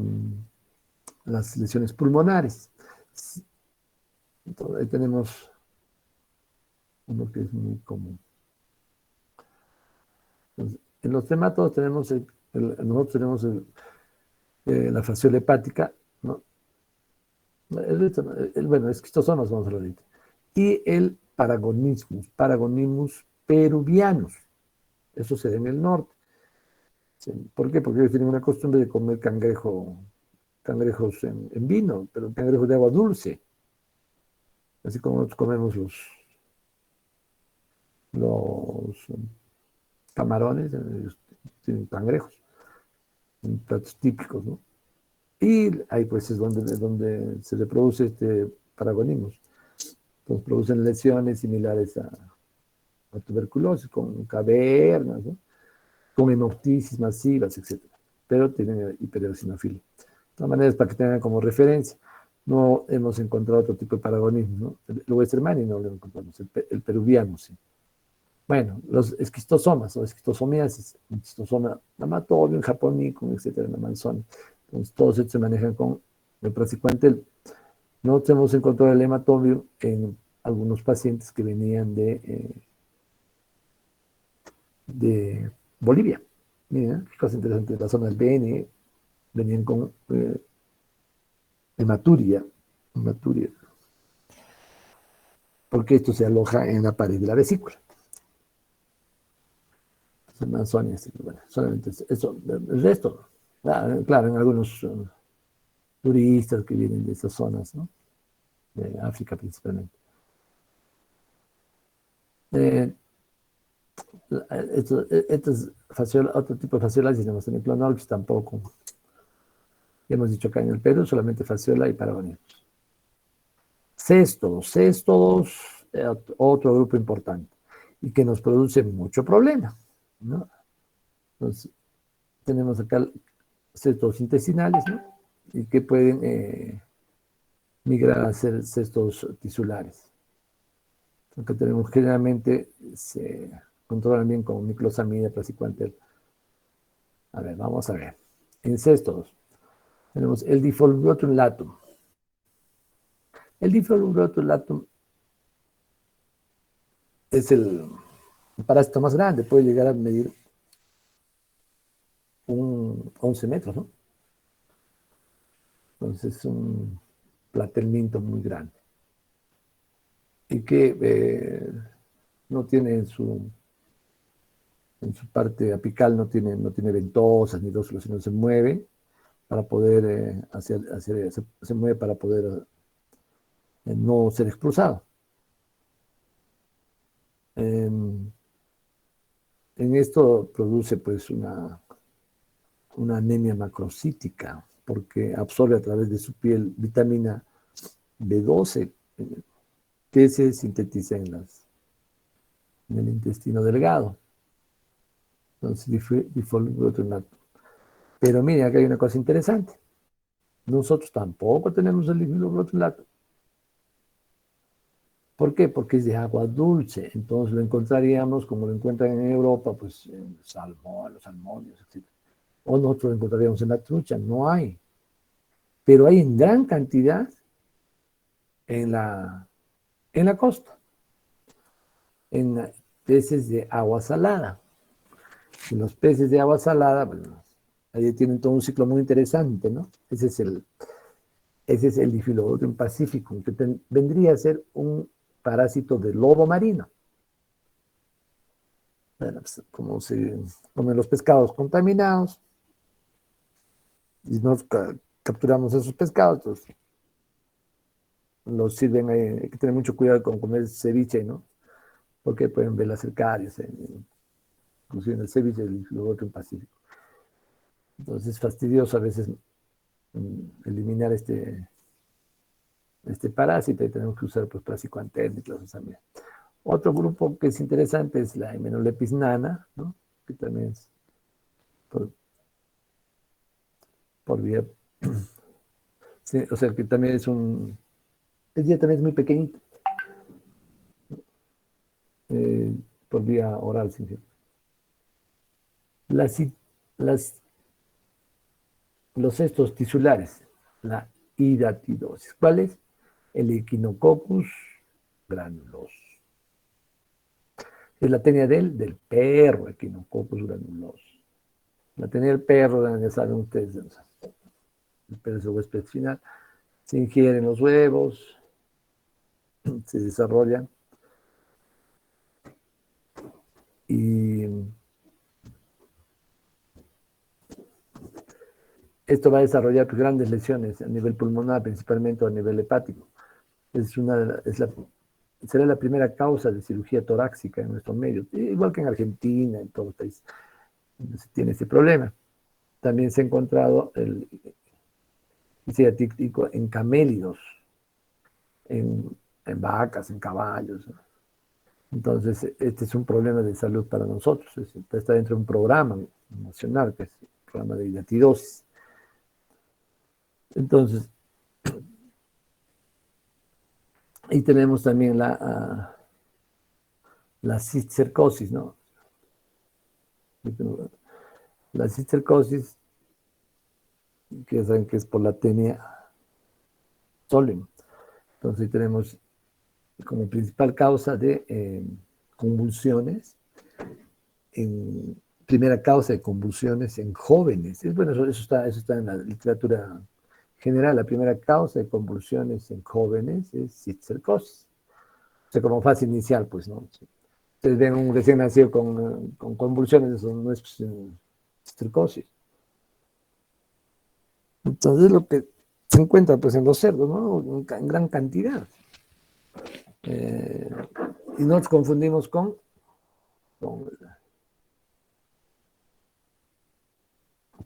las lesiones pulmonares. Entonces, ahí tenemos uno que es muy común. Entonces, en los tremátodos tenemos, nosotros tenemos la fasciola hepática, ¿no? Bueno, esquistosomas vamos a hablar ahorita. Y el Paragonimus peruvianus. Eso se da en el norte. ¿Sí? ¿Por qué? Porque ellos tienen una costumbre de comer cangrejos en vino, pero cangrejos de agua dulce. Así como nosotros comemos los camarones, ellos tienen cangrejos, son platos típicos, ¿no? Y ahí pues es donde se reproduce este Paragonimus. Entonces producen lesiones similares a tuberculosis, con cavernas, ¿no? Con hemoptisis masivas, etcétera. Pero tienen hipereosinofilia. De todas maneras, para que tengan como referencia, no hemos encontrado otro tipo de paragonismo, ¿no? El Westermanni no lo encontramos, el peruviano, sí. Bueno, los esquistosomas o esquistosomiasis, esquistosoma namatobium, japonicum, etcétera, en Amazonia. Entonces, todos estos se manejan con el praziquantel. Nosotros hemos encontrado el hematobium en algunos pacientes que venían de Bolivia. Mira, qué cosa interesante, la zona del Beni venían con hematuria, hematuria, porque esto se aloja en la pared de la vesícula. Amazonia, bueno, solamente eso, el resto, claro, en algunos turistas que vienen de esas zonas, ¿no? De África principalmente. Eh, otro tipo de fasciolas, tenemos en el Planorbis tampoco. Hemos dicho acá en el Perú solamente fasciola y paragonismos. Céstodos, otro grupo importante y que nos produce mucho problema, ¿no? Entonces, tenemos acá cestos intestinales, ¿no? Y que pueden migrar a ser cestos tisulares. Aunque tenemos generalmente se controlan bien con miclosamida, praziquantel. A ver, vamos a ver. En cestos tenemos el difolbrotum latum. El difolbrotum latum es el parásito más grande, puede llegar a medir 11 metros, ¿no? Entonces es un platelminto muy grande. y que no tiene en su parte apical, no tiene ventosas ni rótulos, sino se mueve para poder se mueve para poder no ser expulsado. En esto produce pues una anemia macrocítica, porque absorbe a través de su piel vitamina B12, que se sintetiza en el intestino delgado. Entonces, difosforonato. Pero mire, acá hay una cosa interesante. Nosotros tampoco tenemos el difosforonato. ¿Por qué? Porque es de agua dulce. Entonces lo encontraríamos como lo encuentran en Europa, pues en el salmón, los salmones, etc. O nosotros lo encontraríamos en la trucha. No hay. Pero hay en gran cantidad en la costa, en peces de agua salada. Y los peces de agua salada, bueno, ahí tienen todo un ciclo muy interesante, ¿no? Ese es el Diphyllodocus pacificum, que vendría a ser un parásito de lobo marino. Bueno, pues, como se comen los pescados contaminados y nos capturamos esos pescados, entonces los sirven, hay que tener mucho cuidado con comer ceviche, ¿no? Porque pueden ver las cercarias, inclusive en el ceviche del Diphyllodocus pacífico. Entonces es fastidioso a veces eliminar este parásito y tenemos que usar pues praziquantel también. Otro grupo que es interesante es la Hymenoplepis nana, ¿no? Que también es por vía, sí, o sea que también también es muy pequeñito, eh, por vía oral, sí. Las, las, los cestos tisulares, la hidatidosis. ¿Cuál es? El Echinococcus granuloso. Es la tenia del perro, Echinococcus granuloso. La tenia del perro, ya saben ustedes, el perro es el huésped final. Se ingieren los huevos, se desarrollan y esto va a desarrollar pues, grandes lesiones a nivel pulmonar, principalmente o a nivel hepático. Será la primera causa de cirugía torácica en nuestros medios, igual que en Argentina, en todos los países se tiene ese problema. También se ha encontrado el ciatítico en camélidos, en vacas, en caballos. Entonces, este es un problema de salud para nosotros. Está dentro de un programa nacional, que es el programa de hidatidosis. Entonces, y tenemos también la cistercosis, ¿no? La cistercosis, que ya saben que es por la tenia solemn. Entonces, tenemos como principal causa de convulsiones, primera causa de convulsiones en jóvenes. Bueno, eso está en la literatura general. La primera causa de convulsiones en jóvenes es cistercosis. O sea, como fase inicial, pues, ¿no? Si ustedes ven un recién nacido con convulsiones, eso no es cistercosis. Entonces, lo que se encuentra, pues, en los cerdos, ¿no? En gran cantidad. Y nos confundimos con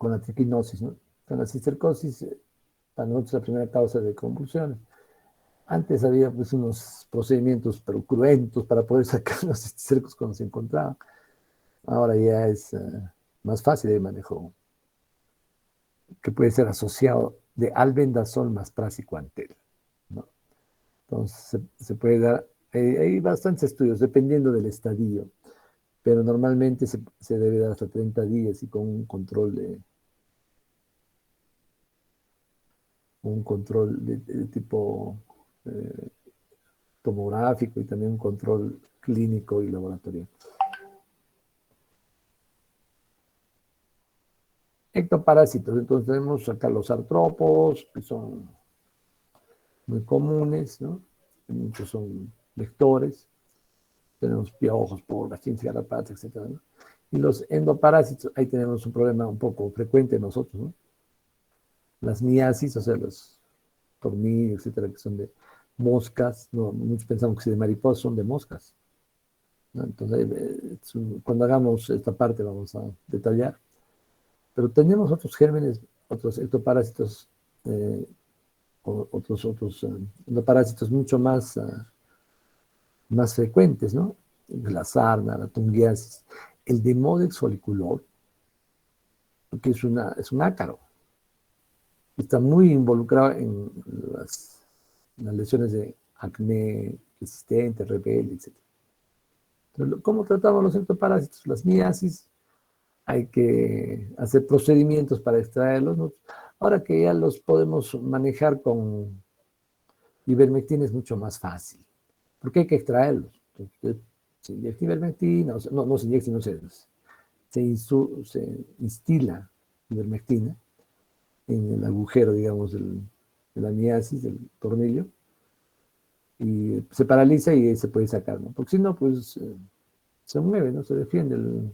la triquinosis, ¿no? Con la cistercosis, para nosotros la primera causa de convulsiones. Antes había pues unos procedimientos pero cruentos para poder sacar los cistercos cuando se encontraban. Ahora ya es más fácil el manejo, que puede ser asociado de albendazol más praziquantel, ¿no? Entonces se puede dar, hay bastantes estudios dependiendo del estadio, pero normalmente se debe dar hasta 30 días y con un control de tipo eh, tomográfico y también un control clínico y laboratorio. Ectoparásitos, entonces tenemos acá los artrópodos, que son muy comunes, ¿no? Muchos son vectores, tenemos piojos, pulgas, chinches, garrapatas, etcétera, ¿no? Y los endoparásitos, ahí tenemos un problema un poco frecuente en nosotros, ¿no? Las miasis, o sea, los tornillos, etcétera, que son de moscas, no, muchos pensamos que si de mariposas son de moscas, ¿no? Entonces, cuando hagamos esta parte vamos a detallar. Pero tenemos otros gérmenes, otros ectoparásitos, otros endoparásitos mucho más frecuentes, ¿no? La sarna, la tungiasis, el Demodex follicular, que es un ácaro. Está muy involucrado en las lesiones de acné resistente, rebelde, etc. Entonces, ¿cómo tratamos los ectoparásitos? Las miasis, hay que hacer procedimientos para extraerlos, ¿no? Ahora que ya los podemos manejar con ivermectina es mucho más fácil, porque hay que extraerlos. Entonces, se inyecta ivermectina, o sea, no se inyecta, se instila ivermectina en el agujero, digamos, de la miasis, del tornillo, y se paraliza y se puede sacar, ¿no? Porque si no, pues se mueve, ¿no? Se defiende el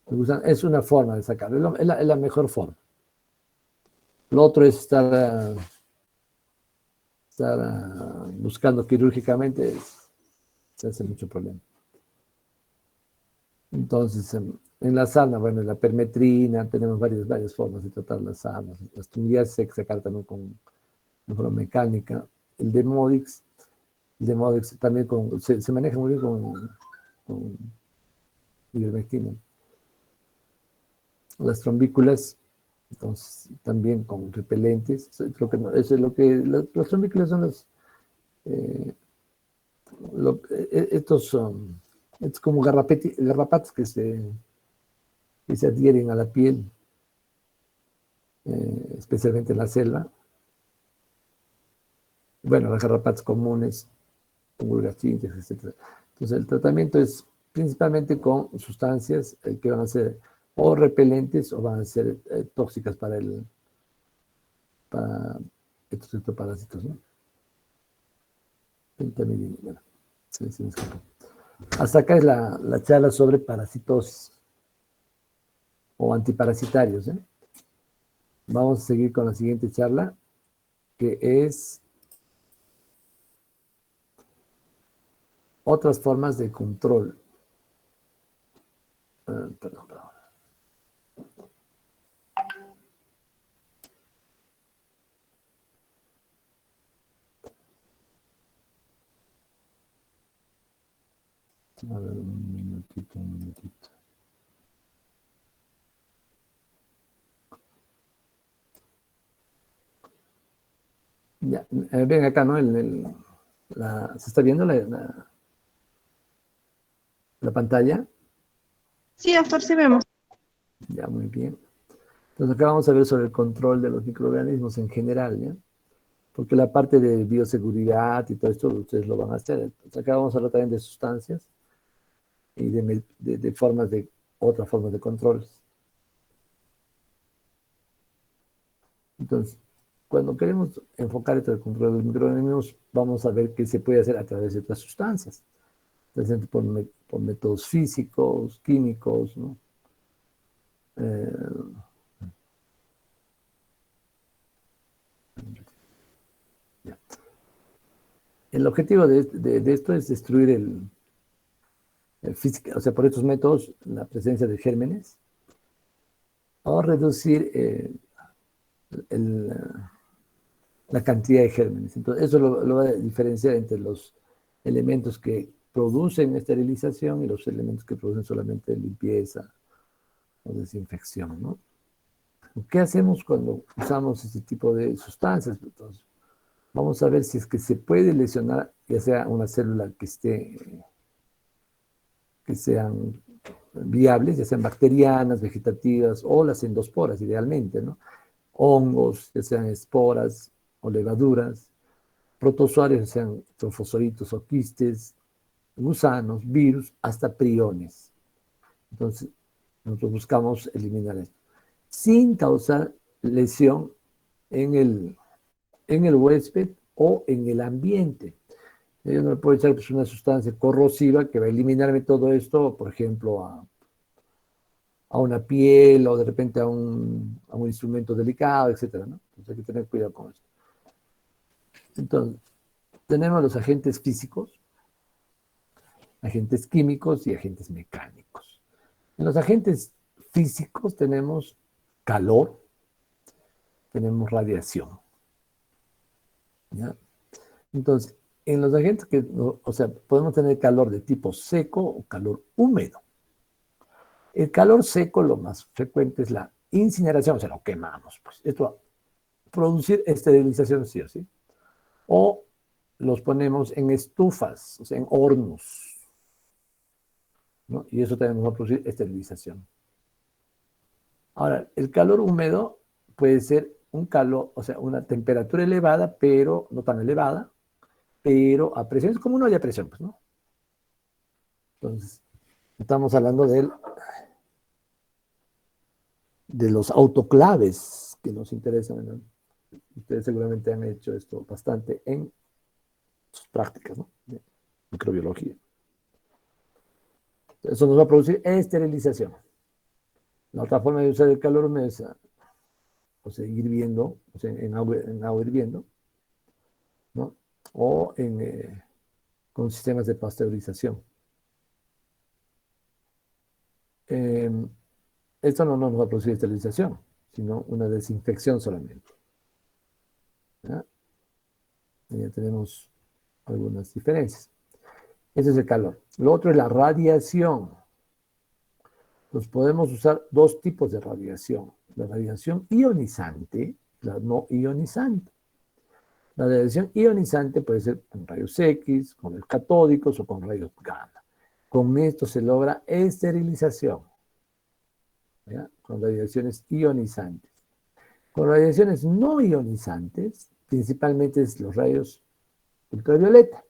gusano. Es una forma de sacarlo, es la mejor forma. Lo otro es estar buscando quirúrgicamente, se hace mucho problema. Entonces, en la sarna, bueno, en la permetrina, tenemos varias formas de tratar las sarnas. Las tungias se sacar también de forma mecánica. El Demodex también se maneja muy bien con ivermectina. Las trombículas, entonces, también con repelentes. Creo que no, eso es lo que las trombículas son estos son como garrapatas que se adhieren a la piel, especialmente en la selva. Bueno, las garrapatas comunes, pulgas, chinches, etc. Entonces, el tratamiento es principalmente con sustancias que van a ser o repelentes o van a ser tóxicas para estos ectoparásitos, ¿no? Bueno, se me escapó. Hasta acá es la charla sobre parasitosis o antiparasitarios, ¿eh? Vamos a seguir con la siguiente charla, que es otras formas de control. Perdón. A ver, un minutito. Ya, ven acá, ¿no? ¿Se está viendo la pantalla? Sí, doctor, sí vemos. Ya, muy bien. Entonces acá vamos a ver sobre el control de los microorganismos en general, ¿ya? Porque la parte de bioseguridad y todo esto ustedes lo van a hacer. Entonces acá vamos a hablar también de sustancias y de otras formas de control. Entonces, cuando queremos enfocar esto del control de los microorganismos, vamos a ver qué se puede hacer a través de otras sustancias. Entonces, por métodos físicos, químicos, ¿no? Ya. El objetivo de esto es destruir el físico, o sea, por estos métodos, la presencia de gérmenes, o reducir el, la cantidad de gérmenes. Entonces, eso lo va a diferenciar entre los elementos que producen esterilización y los elementos que producen solamente limpieza o desinfección, ¿no? ¿Qué hacemos cuando usamos este tipo de sustancias? Entonces, vamos a ver si es que se puede lesionar, ya sea una célula que sean viables, ya sean bacterianas, vegetativas o las endosporas, idealmente, ¿no? Hongos, ya sean esporas o levaduras, protozoarios, ya sean trofosoritos o quistes, gusanos, virus, hasta priones. Entonces, nosotros buscamos eliminar esto sin causar lesión en el huésped o en el ambiente. Yo no le puedo echar pues, una sustancia corrosiva que va a eliminarme todo esto, por ejemplo, a una piel o de repente a un instrumento delicado, etcétera, ¿no? Entonces hay que tener cuidado con eso. Entonces, tenemos los agentes físicos, agentes químicos y agentes mecánicos. En los agentes físicos tenemos calor, tenemos radiación. ¿Ya? Entonces, en los agentes que, o sea, podemos tener calor de tipo seco o calor húmedo. El calor seco, lo más frecuente es la incineración, o sea, lo quemamos. Pues esto va a producir esterilización, sí o sí. O los ponemos en estufas, o sea, en hornos, ¿no? Y eso también va a producir esterilización. Ahora, el calor húmedo puede ser un calor, o sea, una temperatura elevada, pero no tan elevada, pero a presión, es como una olla a presión, pues, ¿no? Entonces, estamos hablando de los autoclaves que nos interesan, ¿no? Ustedes seguramente han hecho esto bastante en sus prácticas, ¿no? De microbiología. Eso nos va a producir esterilización. La otra forma de usar el calor húmedo es, o sea, hirviendo, o sea, en agua hirviendo, ¿no? O con sistemas de pasteurización. Eh, Esto no nos va a producir esterilización, sino una desinfección solamente. ¿Ya? Y ya tenemos algunas diferencias. Ese es el calor. Lo otro es la radiación. Pues podemos usar dos tipos de radiación. La radiación ionizante, la no ionizante. La radiación ionizante puede ser con rayos X, con los catódicos o con rayos gamma. Con esto se logra esterilización, ¿ya? Con radiaciones ionizantes. Con radiaciones no ionizantes, principalmente es los rayos ultravioleta,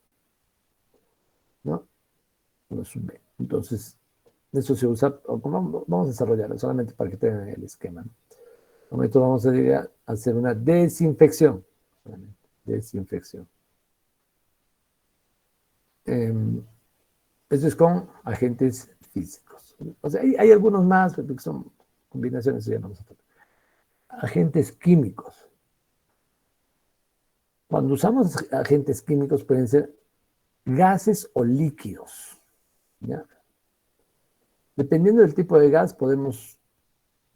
¿no? Los UV. Entonces, eso se usa, vamos a desarrollarlo solamente para que tengan el esquema, ¿no? Con esto vamos a llegar a hacer una desinfección. Desinfección. Eso es con agentes físicos. O sea, hay algunos más, que son combinaciones, ya no agentes químicos. Cuando usamos agentes químicos pueden ser gases o líquidos, ¿ya? Dependiendo del tipo de gas podemos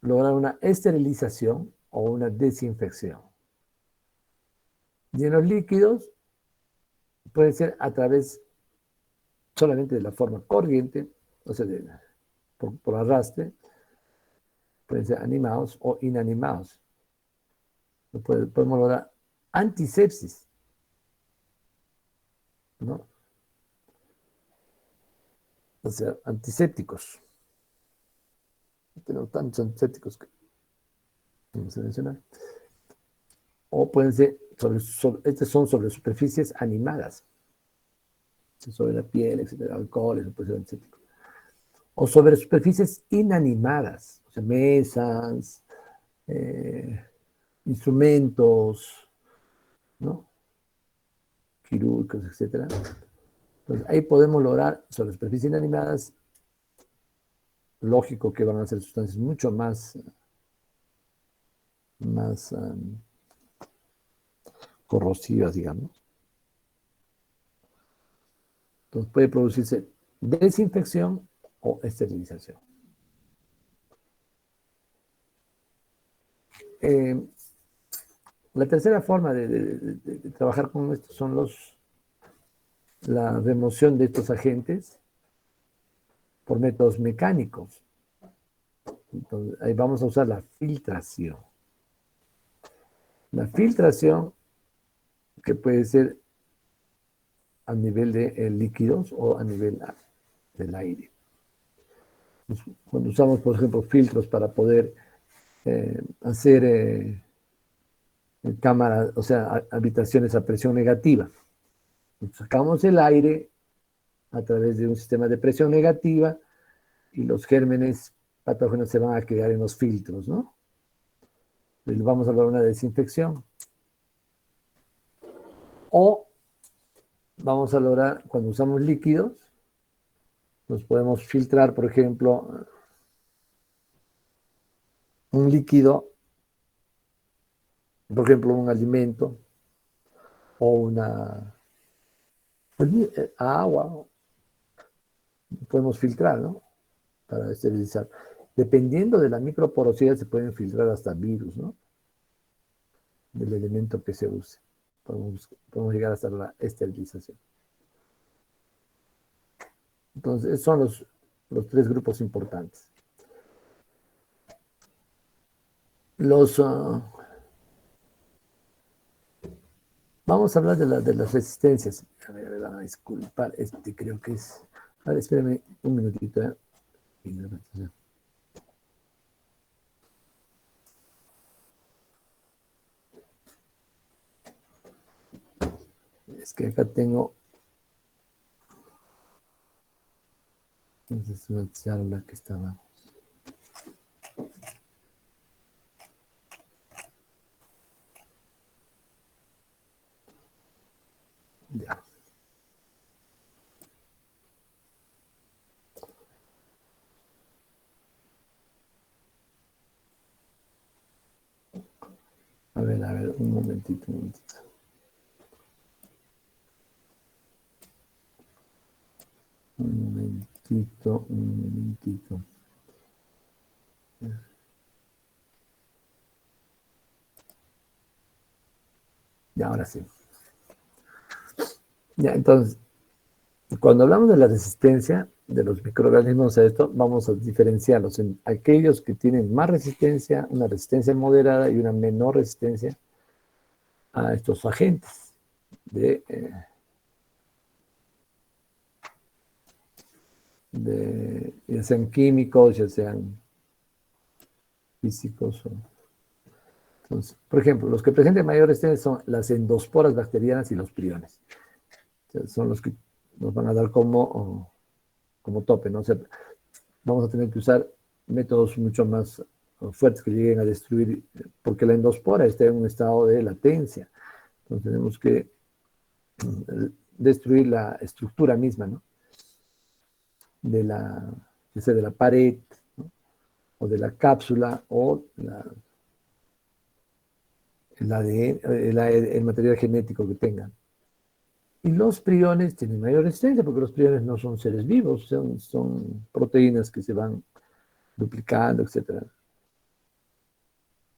lograr una esterilización o una desinfección. Y en los líquidos puede ser a través solamente de la forma corriente, o sea, por arrastre, pueden ser animados o inanimados. Podemos lograr antisepsis, ¿no? O sea, antisépticos. Tenemos tantos antisépticos que vamos a mencionar. O pueden ser, estos son sobre superficies animadas, sobre la piel, etcétera, alcohol, eso puede ser antiséptico. O sobre superficies inanimadas, o sea, mesas, instrumentos, ¿no? Quirúrgicos, etcétera. Entonces, ahí podemos lograr sobre superficies inanimadas, lógico que van a ser sustancias mucho más corrosivas, digamos. Entonces puede producirse desinfección o esterilización. La tercera forma de trabajar con esto son la remoción de estos agentes por métodos mecánicos. Entonces, ahí vamos a usar la filtración. La filtración, que puede ser a nivel de líquidos o a nivel del aire. Pues, cuando usamos, por ejemplo, filtros para poder hacer cámaras, o sea, habitaciones a presión negativa, sacamos el aire a través de un sistema de presión negativa y los gérmenes patógenos se van a quedar en los filtros, ¿no? Entonces vamos a hablar de una desinfección. O vamos a lograr, cuando usamos líquidos, nos podemos filtrar, por ejemplo, un líquido, por ejemplo, un alimento o una pues, agua, podemos filtrar, ¿no? Para esterilizar. Dependiendo de la microporosidad, se pueden filtrar hasta virus, ¿no? Del elemento que se use. Podemos llegar hasta la esterilización. Entonces, esos son los tres grupos importantes. Vamos a hablar de las resistencias. A ver, me van a disculpar, creo que es... A ver, espérenme un minutito, ¿eh? Es que acá tengo... Es una charla que estaba... Ya. A ver, un momentito, un momentito. Un momentito. Ya, ahora sí. Ya, entonces, cuando hablamos de la resistencia de los microorganismos a esto, vamos a diferenciarlos en aquellos que tienen más resistencia, una resistencia moderada y una menor resistencia a estos agentes, ya sean químicos, ya sean físicos. Entonces, por ejemplo, los que presentan mayor resistencia son las endosporas bacterianas y los priones. O sea, son los que nos van a dar como tope, ¿no? O sea, vamos a tener que usar métodos mucho más fuertes que lleguen a destruir, porque la endospora está en un estado de latencia. Entonces tenemos que destruir la estructura misma, ¿no? Ya sea de la pared, ¿no? O de la cápsula, o el material genético que tengan. Y los priones tienen mayor resistencia, porque los priones no son seres vivos, son proteínas que se van duplicando, etcétera,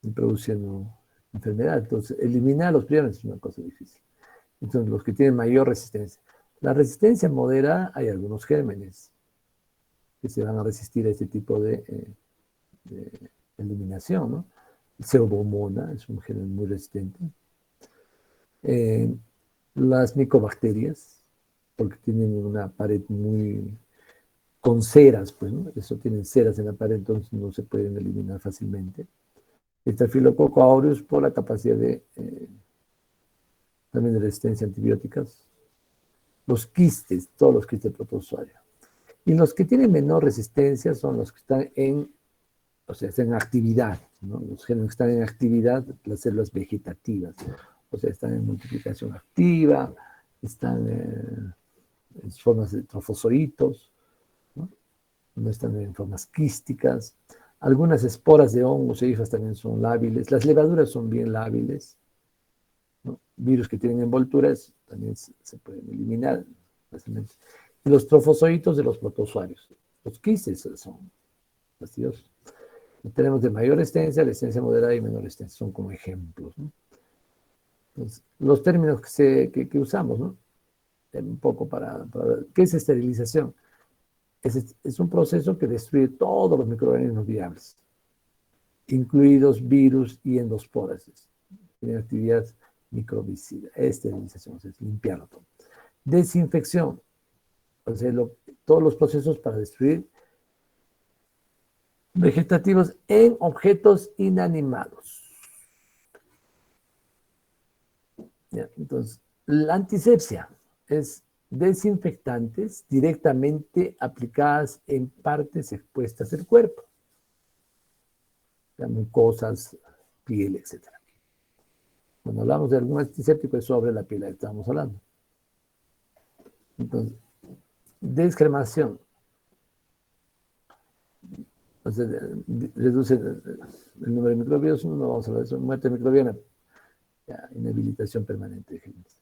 y produciendo enfermedad. Entonces, eliminar los priones es una cosa difícil. Entonces, los que tienen mayor resistencia. La resistencia moderada, hay algunos gérmenes que se van a resistir a este tipo de eliminación, ¿no? El Pseudomonas es un germen muy resistente. Las micobacterias, porque tienen una pared muy con ceras, pues, ¿no? Eso tienen ceras en la pared, entonces no se pueden eliminar fácilmente. Staphylococcus aureus por la capacidad también de resistencia a antibióticos. Los quistes, todos los quistes protozoarios. Y los que tienen menor resistencia son los que están están en actividad, ¿no? Los gérmenes que están en actividad, las células vegetativas, o sea, están en multiplicación activa, están en formas de trofozoitos, ¿no? No están en formas quísticas. Algunas esporas de hongos e hifas también son lábiles. Las levaduras son bien lábiles, ¿no? Virus que tienen envolturas también se pueden eliminar fácilmente. Y los trofozoitos de los protozoarios. Los quistes son fastidiosos. Tenemos de mayor resistencia moderada y menor resistencia. Son como ejemplos, ¿no? Entonces, los términos que usamos, ¿no? Un poco ¿qué es esterilización? Es un proceso que destruye todos los microorganismos viables, incluidos virus y endosporas. Tienen actividad microbicida. Esterilización, es limpiarlo todo. Desinfección, o sea, todos los procesos para destruir vegetativos en objetos inanimados. ¿Ya? Entonces, la antisepsia es desinfectantes directamente aplicadas en partes expuestas del cuerpo, mucosas, piel, etc. Cuando hablamos de algún antiséptico es sobre la piel, estamos hablando. Entonces, descremación. O sea, reduce el número de microbios, no vamos a hablar de eso, muerte microbiana, ya, inhabilitación permanente de genes.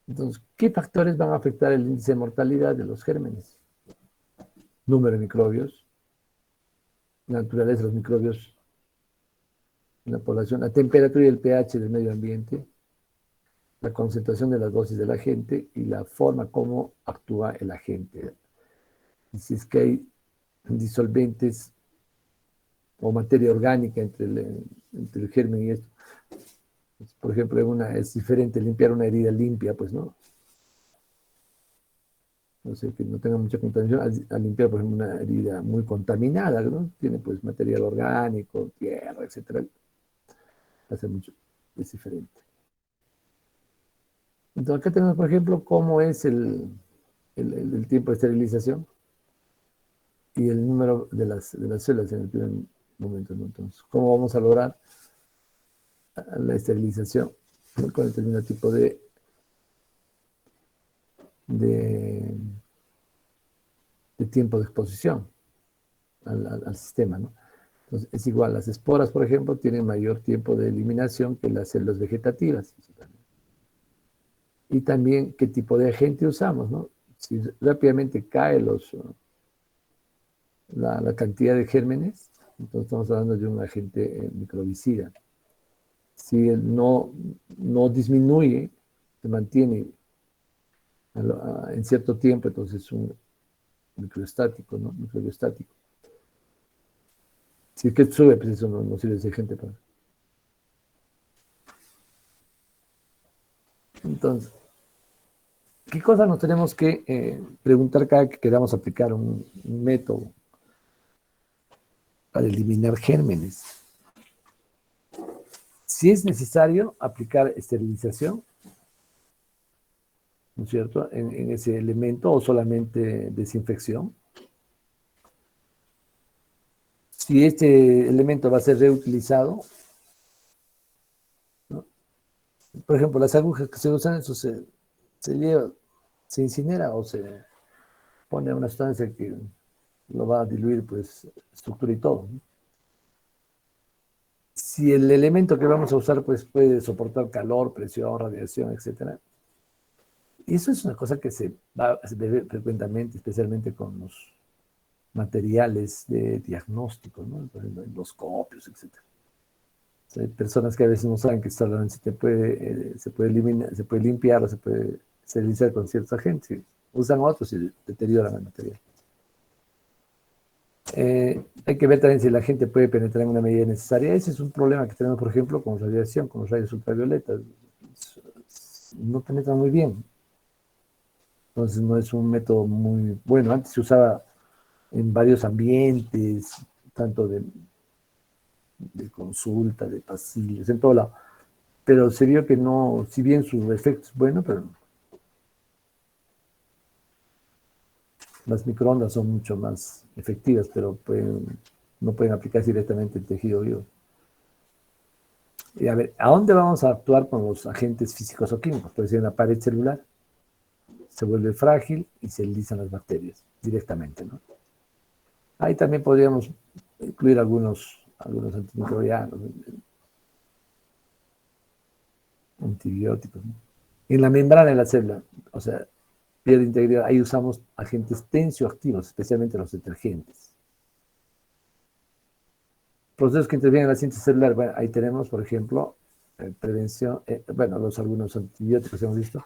Entonces, ¿qué factores van a afectar el índice de mortalidad de los gérmenes? Número de microbios, la naturaleza de los microbios en la población, la temperatura y el pH del medio ambiente, la concentración de las dosis del agente y la forma como actúa el agente. Y si es que hay disolventes o materia orgánica entre el germen y esto. Pues, por ejemplo, es diferente limpiar una herida limpia, pues, ¿no? No sé, que no tenga mucha contaminación, al limpiar, por ejemplo, una herida muy contaminada, ¿no? Tiene, pues, material orgánico, tierra, etcétera. Hace mucho, es diferente. Entonces, acá tenemos, por ejemplo, cómo es el tiempo de esterilización y el número de las células en el primer momento, ¿no? Entonces, ¿cómo vamos a lograr la esterilización con el determinado tipo de, de tiempo de exposición al sistema, ¿no? Entonces, es igual, las esporas, por ejemplo, tienen mayor tiempo de eliminación que las células vegetativas. Y también qué tipo de agente usamos, ¿no? Si rápidamente cae la cantidad de gérmenes, entonces estamos hablando de un agente microbicida. Si no disminuye, se mantiene en cierto tiempo, entonces es un microestático, ¿no? Microbiostático. Si es que sube, pues eso no sirve de agente para. Entonces, ¿qué cosas nos tenemos que preguntar cada que queramos aplicar un método para eliminar gérmenes? Si es necesario aplicar esterilización, ¿no es cierto?, en ese elemento o solamente desinfección. Si este elemento va a ser reutilizado, ¿no? Por ejemplo, las agujas que se usan, eso se lleva, se incinera o se pone una sustancia que lo va a diluir, pues, estructura y todo, ¿no? Si el elemento que vamos a usar, pues, puede soportar calor, presión, radiación, etcétera. Y eso es una cosa que se ve frecuentemente, especialmente con los materiales de diagnóstico, ¿no? Por ejemplo, endoscopios, etcétera. O sea, hay personas que a veces no saben que solamente se puede eliminar, se puede limpiar o se puede esterilizar con ciertos agentes. Usan otros y deterioran el material. Hay que ver también si la gente puede penetrar en una medida necesaria. Ese es un problema que tenemos, por ejemplo, con radiación, con los rayos ultravioletas. No penetran muy bien. Entonces no es un método muy bueno. Antes se usaba en varios ambientes, tanto de consulta, de pasillos, en todo lado. Pero se vio que no, si bien su efecto es bueno, pero las microondas son mucho más efectivas, pero no pueden aplicarse directamente en tejido vivo. Y a ver, ¿a dónde vamos a actuar con los agentes físicos o químicos? Puede ser en la pared celular, se vuelve frágil y se deslizan las bacterias directamente, ¿no? Ahí también podríamos incluir algunos antimicrobianos, antibióticos, ¿no? En la membrana de la célula, o sea, pierde integridad, ahí usamos agentes tensioactivos, especialmente los detergentes. Procesos que intervienen en la síntesis celular, bueno, ahí tenemos, por ejemplo, prevención, bueno, algunos antibióticos hemos visto,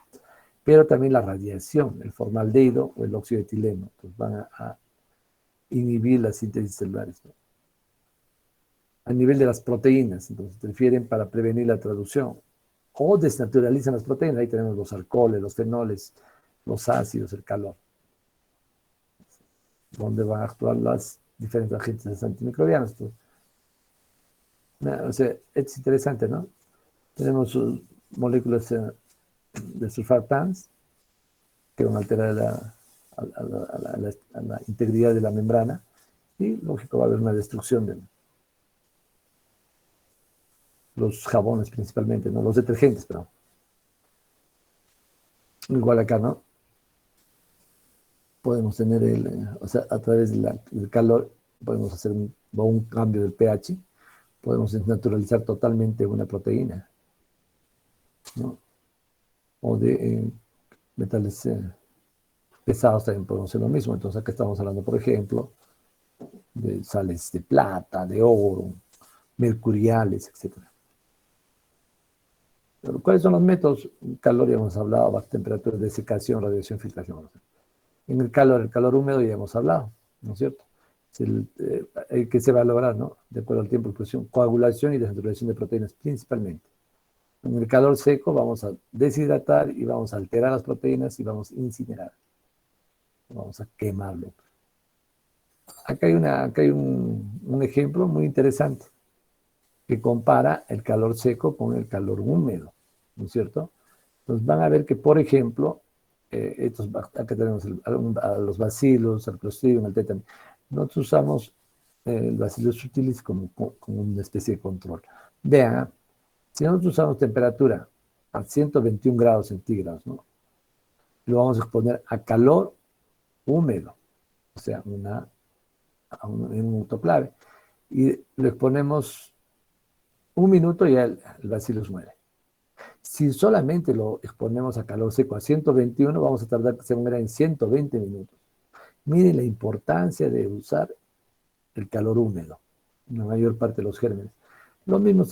pero también la radiación, el formaldehído o el óxido de etileno, pues van a inhibir las síntesis celulares, ¿no? A nivel de las proteínas, entonces interfieren para prevenir la traducción o desnaturalizan las proteínas. Ahí tenemos los alcoholes, los fenoles, los ácidos, el calor, donde van a actuar los diferentes agentes antimicrobianos. Entonces, o sea, es interesante, ¿no? Tenemos moléculas de surfactants que van a alterar la integridad de la membrana y, lógico, va a haber una destrucción de los jabones principalmente, ¿no? Los detergentes, pero Igual acá, ¿no? Podemos tener o sea, a través del calor, podemos hacer un cambio del pH, podemos naturalizar totalmente una proteína, ¿no? O de metales pesados también podemos hacer lo mismo. Entonces acá estamos hablando, por ejemplo, de sales de plata, de oro, mercuriales, etcétera. Pero, ¿cuáles son los métodos? Calor ya hemos hablado, baja temperatura, desecación, radiación, filtración. En el calor húmedo ya hemos hablado, ¿no es cierto? ¿Qué se va a lograr, no? De acuerdo al tiempo de explosión, coagulación y desnaturalización de proteínas principalmente. En el calor seco vamos a deshidratar y vamos a alterar las proteínas y vamos a incinerar. Vamos a quemarlo. Acá hay un ejemplo muy interesante que compara el calor seco con el calor húmedo, ¿no es cierto? Entonces van a ver que, por ejemplo, acá tenemos a los bacilos, al Clostridium, al tétano. Nosotros usamos el Bacillus subtilis como una especie de control. Vean, si nosotros usamos temperatura a 121 grados centígrados, ¿no? Lo vamos a exponer a calor húmedo, o sea, en un autoclave. Y lo exponemos un minuto y el bacillus muere. Si solamente lo exponemos a calor seco a 121, vamos a tardar que se muera en 120 minutos. Miren la importancia de usar el calor húmedo, en la mayor parte de los gérmenes. Lo mismo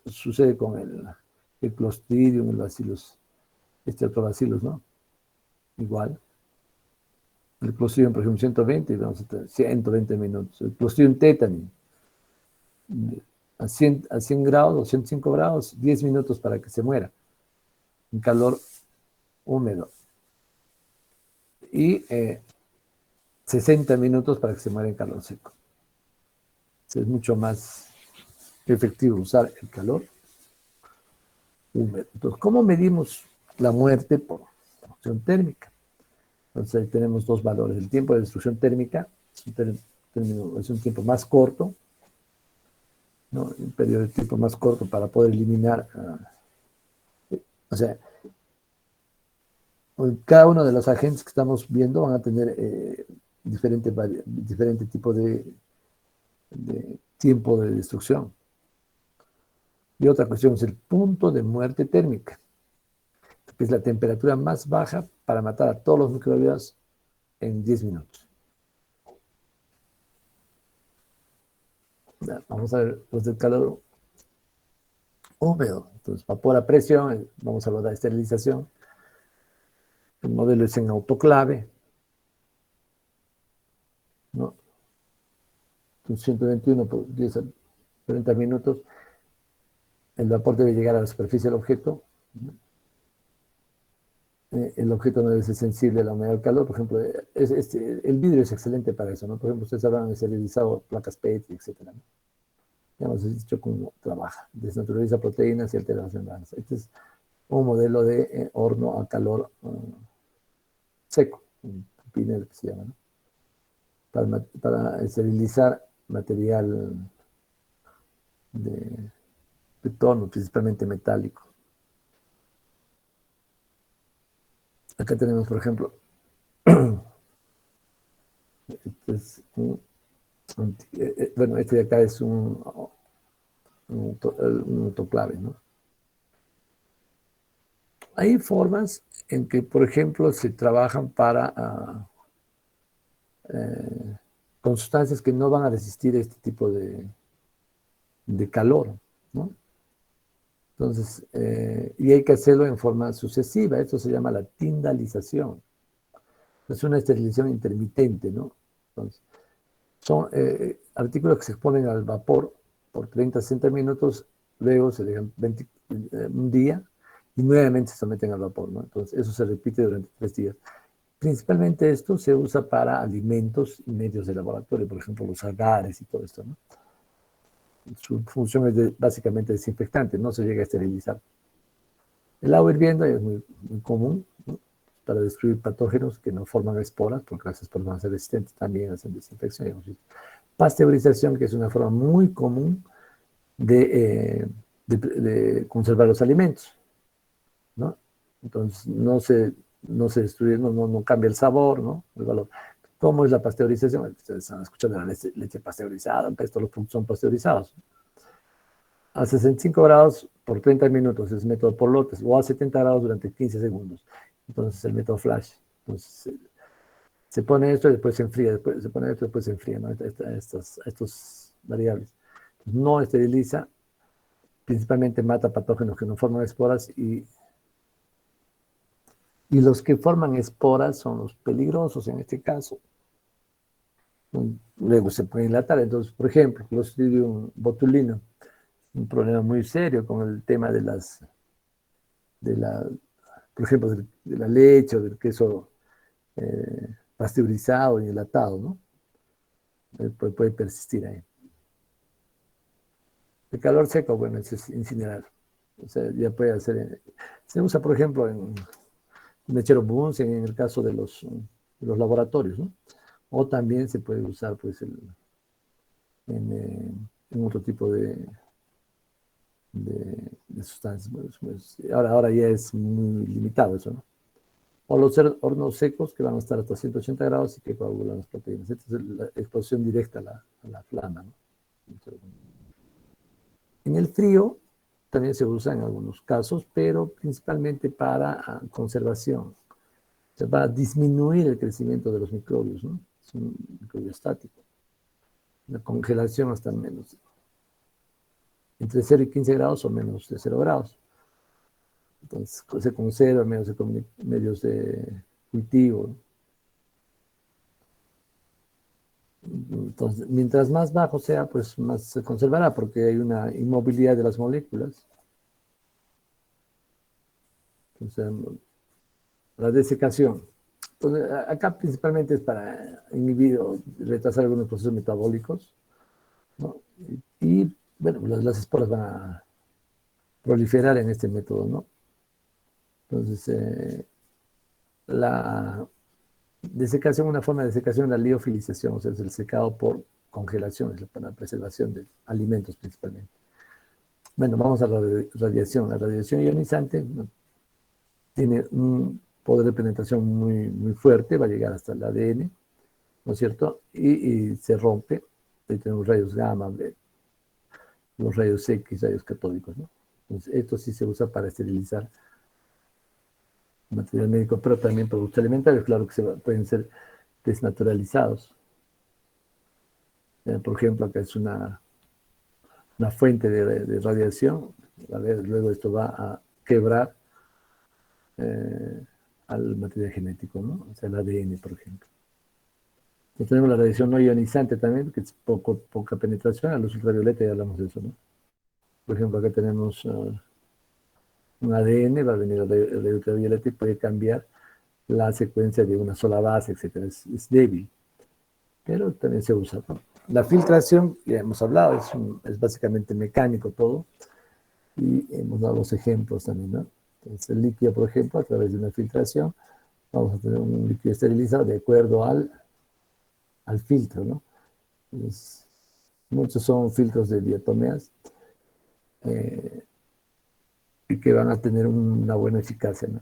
sucede con el Clostridium, el bacillus, este otro bacillus, ¿no? Igual. El Clostridium, por ejemplo, 120 y vamos a tener 120 minutos. El Clostridium tetani, a 100 grados o 105 grados, 10 minutos para que se muera. En calor húmedo. Y 60 minutos para que se muera en calor seco. Es mucho más efectivo usar el calor húmedo. Entonces, ¿cómo medimos la muerte por destrucción térmica? Entonces, ahí tenemos dos valores. El tiempo de destrucción térmica es un tiempo más corto, ¿no? Un periodo de tiempo más corto para poder eliminar. O sea, cada uno de los agentes que estamos viendo van a tener diferente tipo de tiempo de destrucción. Y otra cuestión es el punto de muerte térmica, que es la temperatura más baja para matar a todos los microbios en 10 minutos. Vamos a ver los del calor húmedo. Entonces, vapor a presión, vamos a hablar de esterilización. El modelo es en autoclave, ¿no? Entonces, 121 por 10 a 30 minutos. El vapor debe llegar a la superficie del objeto. El objeto no debe ser sensible a la humedad del calor. Por ejemplo, el vidrio es excelente para eso, ¿no? Por ejemplo, ustedes habrán esterilizado placas PET, etcétera, ¿no? Ya hemos dicho cómo trabaja. Desnaturaliza proteínas y altera las membranas. Este es un modelo de horno a calor seco, un pinel que se llama, ¿no? Para esterilizar material de tono, principalmente metálico. Acá tenemos, por ejemplo, este de acá es un autoclave, ¿no? Hay formas en que, por ejemplo, se trabajan con sustancias que no van a resistir este tipo de calor, ¿no? Entonces, y hay que hacerlo en forma sucesiva. Esto se llama la tindalización. Es una esterilización intermitente, ¿no? Entonces, son artículos que se exponen al vapor por 30 a 60 minutos, luego se dejan un día y nuevamente se someten al vapor, ¿no? Entonces, eso se repite durante 3 días. Principalmente esto se usa para alimentos y medios de laboratorio, por ejemplo, los agares y todo esto, ¿no? Su función es básicamente desinfectante, no se llega a esterilizar. El agua hirviendo es muy común, ¿no? Para destruir patógenos que no forman esporas, porque las esporas van a ser resistentes también a hacer desinfección. Pasteurización, que es una forma muy común de conservar los alimentos, ¿no? Entonces, no se no se destruye, no cambia el sabor, ¿no? El valor. ¿Cómo es la pasteurización? Ustedes están escuchando la leche pasteurizada, estos los productos son pasteurizados. A 65 grados por 30 minutos es el método por lotes, o a 70 grados durante 15 segundos. Entonces el método flash. Entonces se pone esto y después se enfría, después se pone esto y después se enfría, ¿no? Estos variables. No esteriliza, principalmente mata patógenos que no forman esporas y los que forman esporas son los peligrosos en este caso. Luego se puede enlatar. Entonces, por ejemplo, Clostridium botulinum, un problema muy serio con el tema de por ejemplo, de la leche o del queso pasteurizado y enlatado, ¿no? Puede persistir ahí. El calor seco, bueno, es incinerar. O sea, ya puede hacer. Se usa, por ejemplo, en mechero Bunsen, en el caso de los laboratorios, ¿no? O también se puede usar, pues, en otro tipo de sustancias. Pues, ahora ya es muy limitado eso, ¿no? O los hornos secos que van a estar hasta 180 grados y que coagulan las proteínas. Esta es la exposición directa a la flama, ¿no? En el frío también se usa en algunos casos, pero principalmente para conservación. O sea, para disminuir el crecimiento de los microbios, ¿no? Es un microbio estático. La congelación hasta menos, entre 0 y 15 grados o menos de 0 grados. Entonces se conserva medios de cultivo. Entonces, mientras más bajo sea, pues más se conservará, porque hay una inmovilidad de las moléculas. Entonces, la desecación. Entonces, acá principalmente es para inhibir o retrasar algunos procesos metabólicos, ¿no? Y bueno, las esporas van a proliferar en este método, ¿no? Entonces, la desecación, una forma de desecación es la liofilización, o sea, es el secado por congelación, es para la preservación de alimentos principalmente. Bueno, vamos a la radiación. La radiación ionizante, ¿no?, tiene un poder de penetración muy fuerte, va a llegar hasta el ADN, ¿no es cierto? Y se rompe. Ahí tenemos rayos gamma, los rayos X, rayos catódicos, ¿no? Entonces, esto sí se usa para esterilizar material médico, pero también productos alimentarios, claro que pueden ser desnaturalizados. Por ejemplo, acá es una fuente de radiación, luego esto va a quebrar al material genético, ¿no? O sea, el ADN, por ejemplo. Entonces tenemos la radiación no ionizante también, que es poca penetración, a luz ultravioleta, ya hablamos de eso, ¿no? Por ejemplo, acá tenemos un ADN, va a venir el rayo ultravioleta y puede cambiar la secuencia de una sola base, etc. Es débil, pero también se usa, ¿no? La filtración, ya hemos hablado, es básicamente mecánico todo, y hemos dado los ejemplos también, ¿no? Entonces, el líquido, por ejemplo, a través de una filtración, vamos a tener un líquido esterilizado de acuerdo al filtro, ¿no? Entonces, muchos son filtros de diatomeas y que van a tener una buena eficacia, ¿no?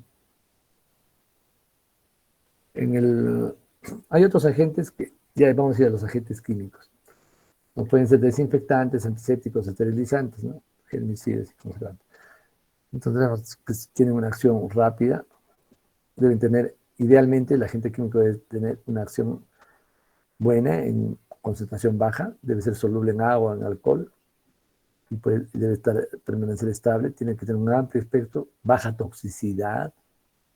Hay otros agentes que, ya vamos a ir a los agentes químicos. No pueden ser desinfectantes, antisépticos, esterilizantes, ¿no? Germicidas y conservantes. Entonces, pues, tienen una acción rápida. Deben tener, idealmente, el agente químico debe tener una acción buena en concentración baja, debe ser soluble en agua, en alcohol, y debe permanecer estable, tiene que tener un amplio espectro, baja toxicidad,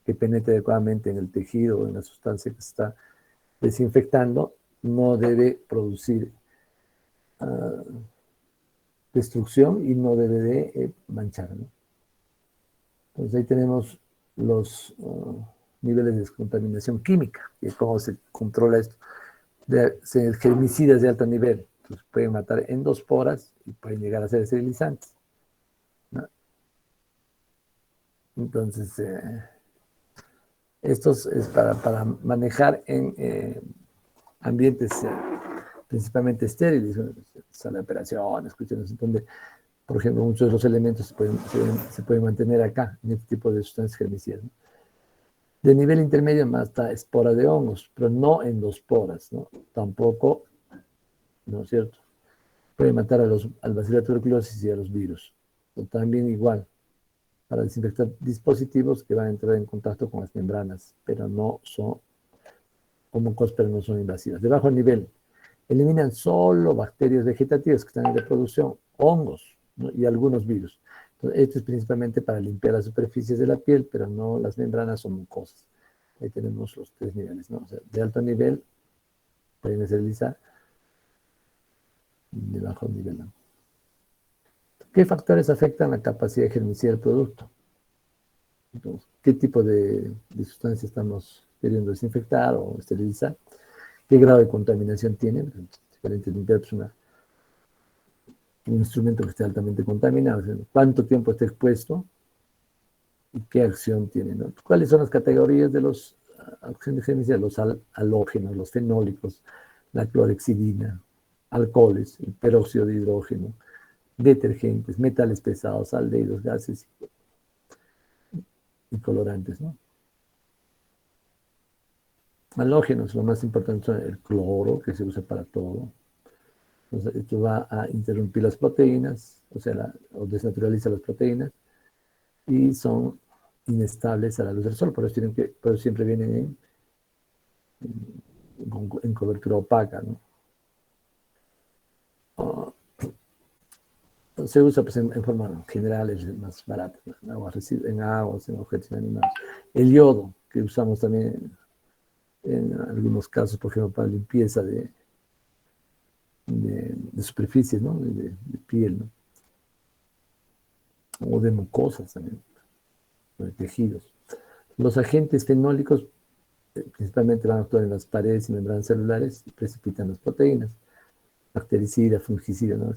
que penetre adecuadamente en el tejido o en la sustancia que se está desinfectando, no debe producir destrucción y no debe de manchar, ¿no? Entonces ahí tenemos los niveles de descontaminación química y cómo se controla esto. Germicidas de alto nivel, entonces pueden matar endosporas y pueden llegar a ser esterilizantes, ¿no? Entonces, esto es para manejar en ambientes principalmente estériles, sala de operaciones, cuestiones donde, por ejemplo, muchos de los elementos se pueden mantener acá, en este tipo de sustancias germicidas, ¿no? De nivel intermedio más está espora de hongos, pero no endosporas, ¿no? Tampoco, ¿no es cierto? Puede matar al bacilo de tuberculosis y a los virus. Pero también igual, para desinfectar dispositivos que van a entrar en contacto con las membranas, pero no son como pero no son invasivas. De bajo nivel, eliminan solo bacterias vegetativas que están en reproducción, hongos, ¿no? Y algunos virus. Entonces, esto es principalmente para limpiar las superficies de la piel, pero no las membranas o mucosas. Ahí tenemos los 3 niveles, ¿no? O sea, de alto nivel pueden esterilizar, de bajo nivel, ¿no? ¿Qué factores afectan la capacidad germicida del producto? Entonces, ¿qué tipo de sustancia estamos queriendo desinfectar o esterilizar? ¿Qué grado de contaminación tiene? Diferente limpiar pues un instrumento que esté altamente contaminado, cuánto tiempo está expuesto y qué acción tiene, ¿no? ¿Cuáles son las categorías de los agentes germicidas? Los halógenos, los fenólicos, la clorhexidina, alcoholes, el peróxido de hidrógeno, detergentes, metales pesados, aldehídos, gases y colorantes, ¿no? Halógenos, lo más importante son el cloro, que se usa para todo. Entonces, esto va a interrumpir las proteínas, o desnaturaliza las proteínas, y son inestables a la luz del sol, por eso siempre vienen en cobertura opaca, ¿no? Se usa pues, en forma general, es más barato, en aguas, en objetos inanimados. El yodo, que usamos también en algunos casos, por ejemplo, para limpieza de superficies, ¿no? De piel, ¿no? O de mucosas también, o de tejidos. Los agentes fenólicos principalmente van a actuar en las paredes y membranas celulares y precipitan las proteínas. Bactericida, fungicida, ¿no?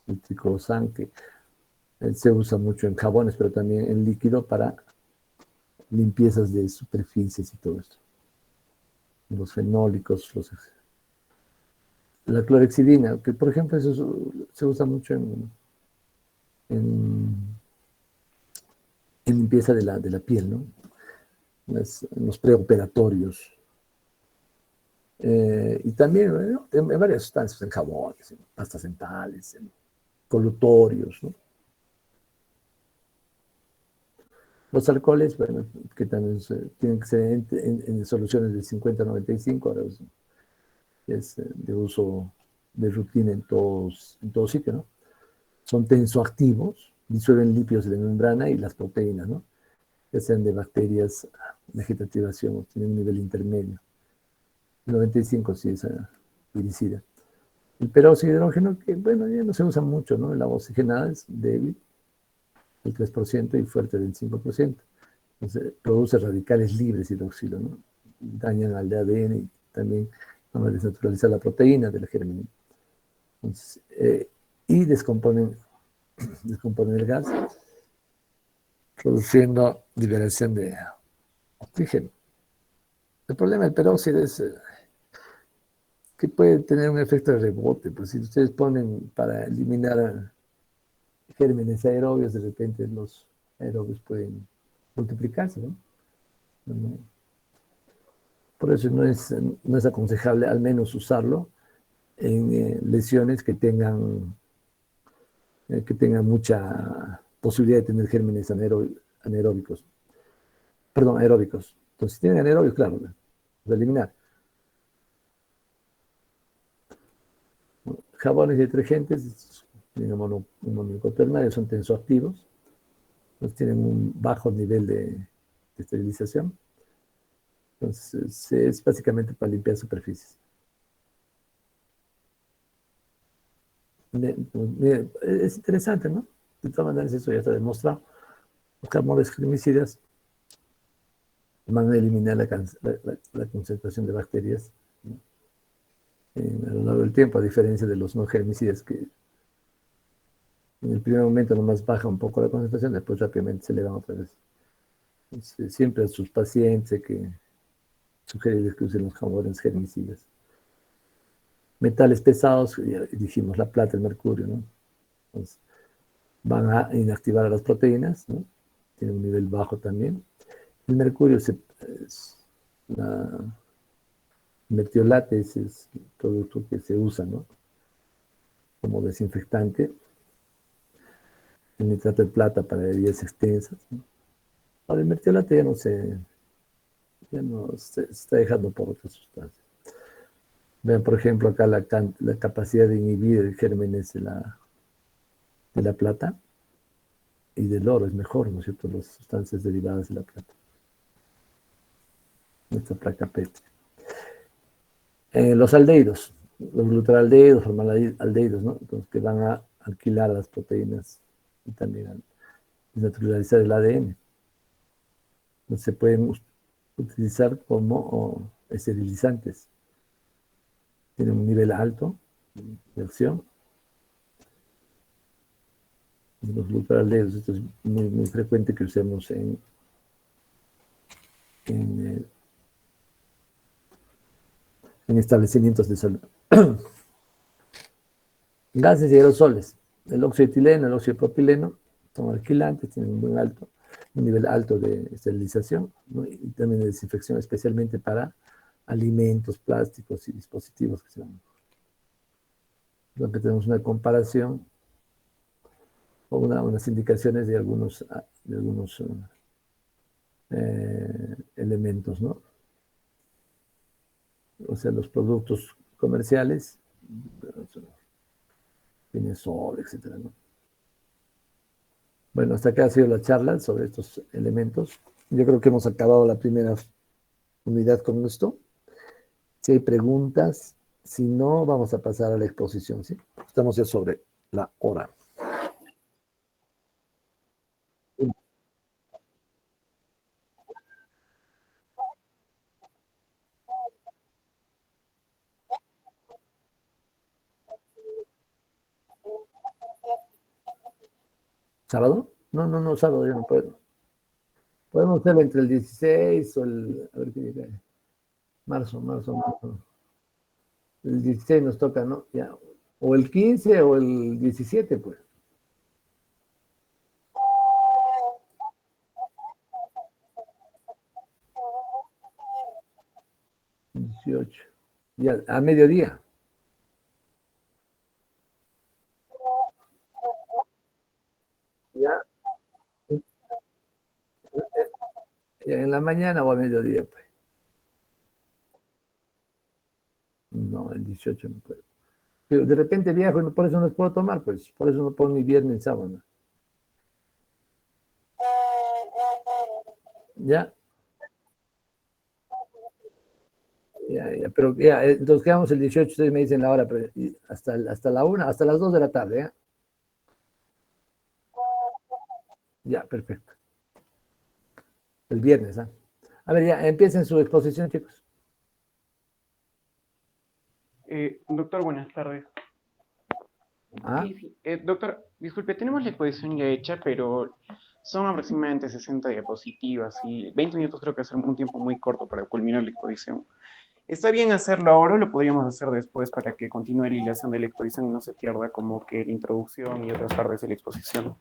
El triclosan, que se usa mucho en jabones, pero también en líquido para limpiezas de superficies y todo esto. Los fenólicos, la clorhexidina, que por ejemplo eso se usa mucho en limpieza de la piel, ¿no? En los preoperatorios. Y también, ¿no? En varias sustancias, en jabones, en pastas dentales, en colutorios, ¿no? Los alcoholes, bueno, que también tienen que ser en soluciones de 50-95, ahora es de uso de rutina en todo sitio, ¿no? Son tensoactivos, disuelven lípidos de la membrana y las proteínas, ¿no? Ya sean de bacterias vegetativas o tienen un nivel intermedio. El 95 sí es viricida. El peróxido de hidrógeno, que bueno, ya no se usa mucho, ¿no? El agua oxigenada es débil, el 3% y fuerte del 5%. Entonces, produce radicales libres hidroxilo, ¿no? Dañan al ADN y también van a desnaturalizar la proteína de la germina. Entonces, y descomponen el gas, produciendo liberación de oxígeno. El problema del peróxido es que puede tener un efecto de rebote, pues si ustedes ponen para eliminar gérmenes aerobios, de repente los aerobios pueden multiplicarse, ¿no? Por eso no es aconsejable al menos usarlo en lesiones que tengan mucha posibilidad de tener gérmenes anaeróbicos. Perdón, aeróbicos. Entonces, si tienen anaerobios, claro, de eliminar. Jabones y detergentes, digamos, monocotermales, son tensoactivos, pues tienen un bajo nivel de esterilización. Entonces, es básicamente para limpiar superficies. Mire, es interesante, ¿no? De todas maneras, eso ya está demostrado. Los jabones germicidas van a eliminar la concentración de bacterias, ¿no? A lo largo del tiempo, a diferencia de los no germicidas, que en el primer momento nomás baja un poco la concentración, después rápidamente se eleva otra vez. Entonces, siempre a sus pacientes hay que sugerirles que usen los jabones germicidas. Metales pesados, ya dijimos, la plata, el mercurio, ¿no? Entonces, van a inactivar a las proteínas, ¿no? Tiene un nivel bajo también. El mercurio se Metiolate es el producto que se usa, ¿no? Como desinfectante. El nitrato de plata para heridas extensas, ¿no? Ahora, el metiolate ya no se está dejando por otras sustancias. Vean, por ejemplo, acá la capacidad de inhibir gérmenes de la plata y del oro es mejor, ¿no es cierto? Las sustancias derivadas de la plata. Nuestra placa Petri. Los aldehídos, los glutaraldehídos, formaldehídos, ¿no? Entonces, que van a alquilar las proteínas y también a desnaturalizar el ADN. Entonces, se pueden utilizar como esterilizantes. Tienen un nivel alto de acción. Los glutaraldehídos, esto es muy frecuente que usemos en establecimientos de salud. Gases y aerosoles. El óxido de etileno, el óxido de propileno son alquilantes, tienen un nivel alto de esterilización, ¿no? Y también de desinfección, especialmente para alimentos, plásticos y dispositivos que se van. Donde tenemos una comparación o unas indicaciones de algunos elementos, ¿no? O sea, los productos comerciales, Pinesol, etcétera, ¿no? Bueno, hasta acá ha sido la charla sobre estos elementos. Yo creo que hemos acabado la primera unidad con esto. Si hay preguntas, si no, vamos a pasar a la exposición, ¿sí? Estamos ya sobre la hora. ¿Sábado? No, sábado ya no puedo. Podemos hacerlo entre el 16 o a ver qué llega. Marzo. El 16 nos toca, ¿no? Ya. O el 15 o el 17, pues. 18. Ya, a mediodía. Ya. En la mañana o a mediodía, pues. No, el 18 no puedo. Pero de repente viajo y por eso no les puedo tomar, pues. Por eso no puedo ni viernes ni sábado. Ya, pero ya, entonces quedamos el 18, ustedes me dicen la hora, pero hasta la 1, hasta las 2 de la tarde, ¿ya? Ya, perfecto. El viernes, ¿ah? A ver, ya, empiecen su exposición, chicos. Doctor, buenas tardes. ¿Ah? Sí. Doctor, disculpe, tenemos la exposición ya hecha, pero son aproximadamente 60 diapositivas y 20 minutos creo que es un tiempo muy corto para culminar la exposición. ¿Está bien hacerlo ahora o lo podríamos hacer después para que continúe la hilación de la exposición y no se pierda como que la introducción y otras partes de la exposición?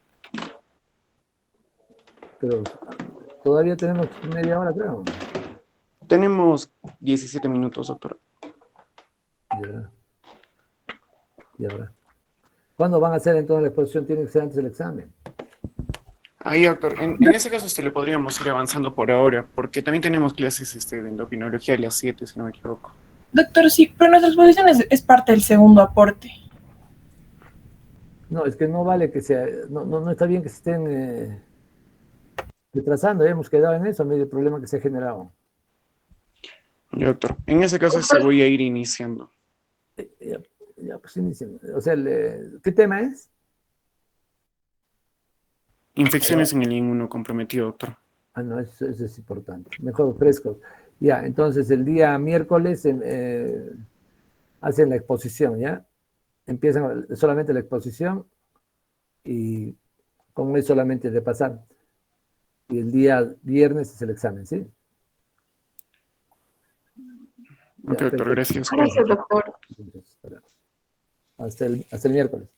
Pero todavía tenemos media hora, creo. Tenemos 17 minutos, doctor. Ya habrá. ¿Cuándo van a hacer entonces la exposición? Tiene que ser antes del examen. Ahí, doctor, en ese caso le podríamos ir avanzando por ahora, porque también tenemos clases de endocrinología a las 7, si no me equivoco. Doctor, sí, pero nuestra exposición es parte del segundo aporte. No, es que no vale que sea, no está bien que se estén retrasando, hemos quedado en eso, medio problema que se ha generado. Ya, doctor, en ese caso se voy a ir iniciando. Ya, pues inicien. O sea, ¿qué tema es? Infecciones en el inmunocomprometido, doctor. No, eso es importante. Mejor fresco. Ya, entonces el día miércoles hacen la exposición, ¿ya? Empiezan solamente la exposición y con es solamente de pasar. Y el día viernes es el examen, ¿sí? Ok, doctor, gracias. Gracias, doctor. Hasta el miércoles.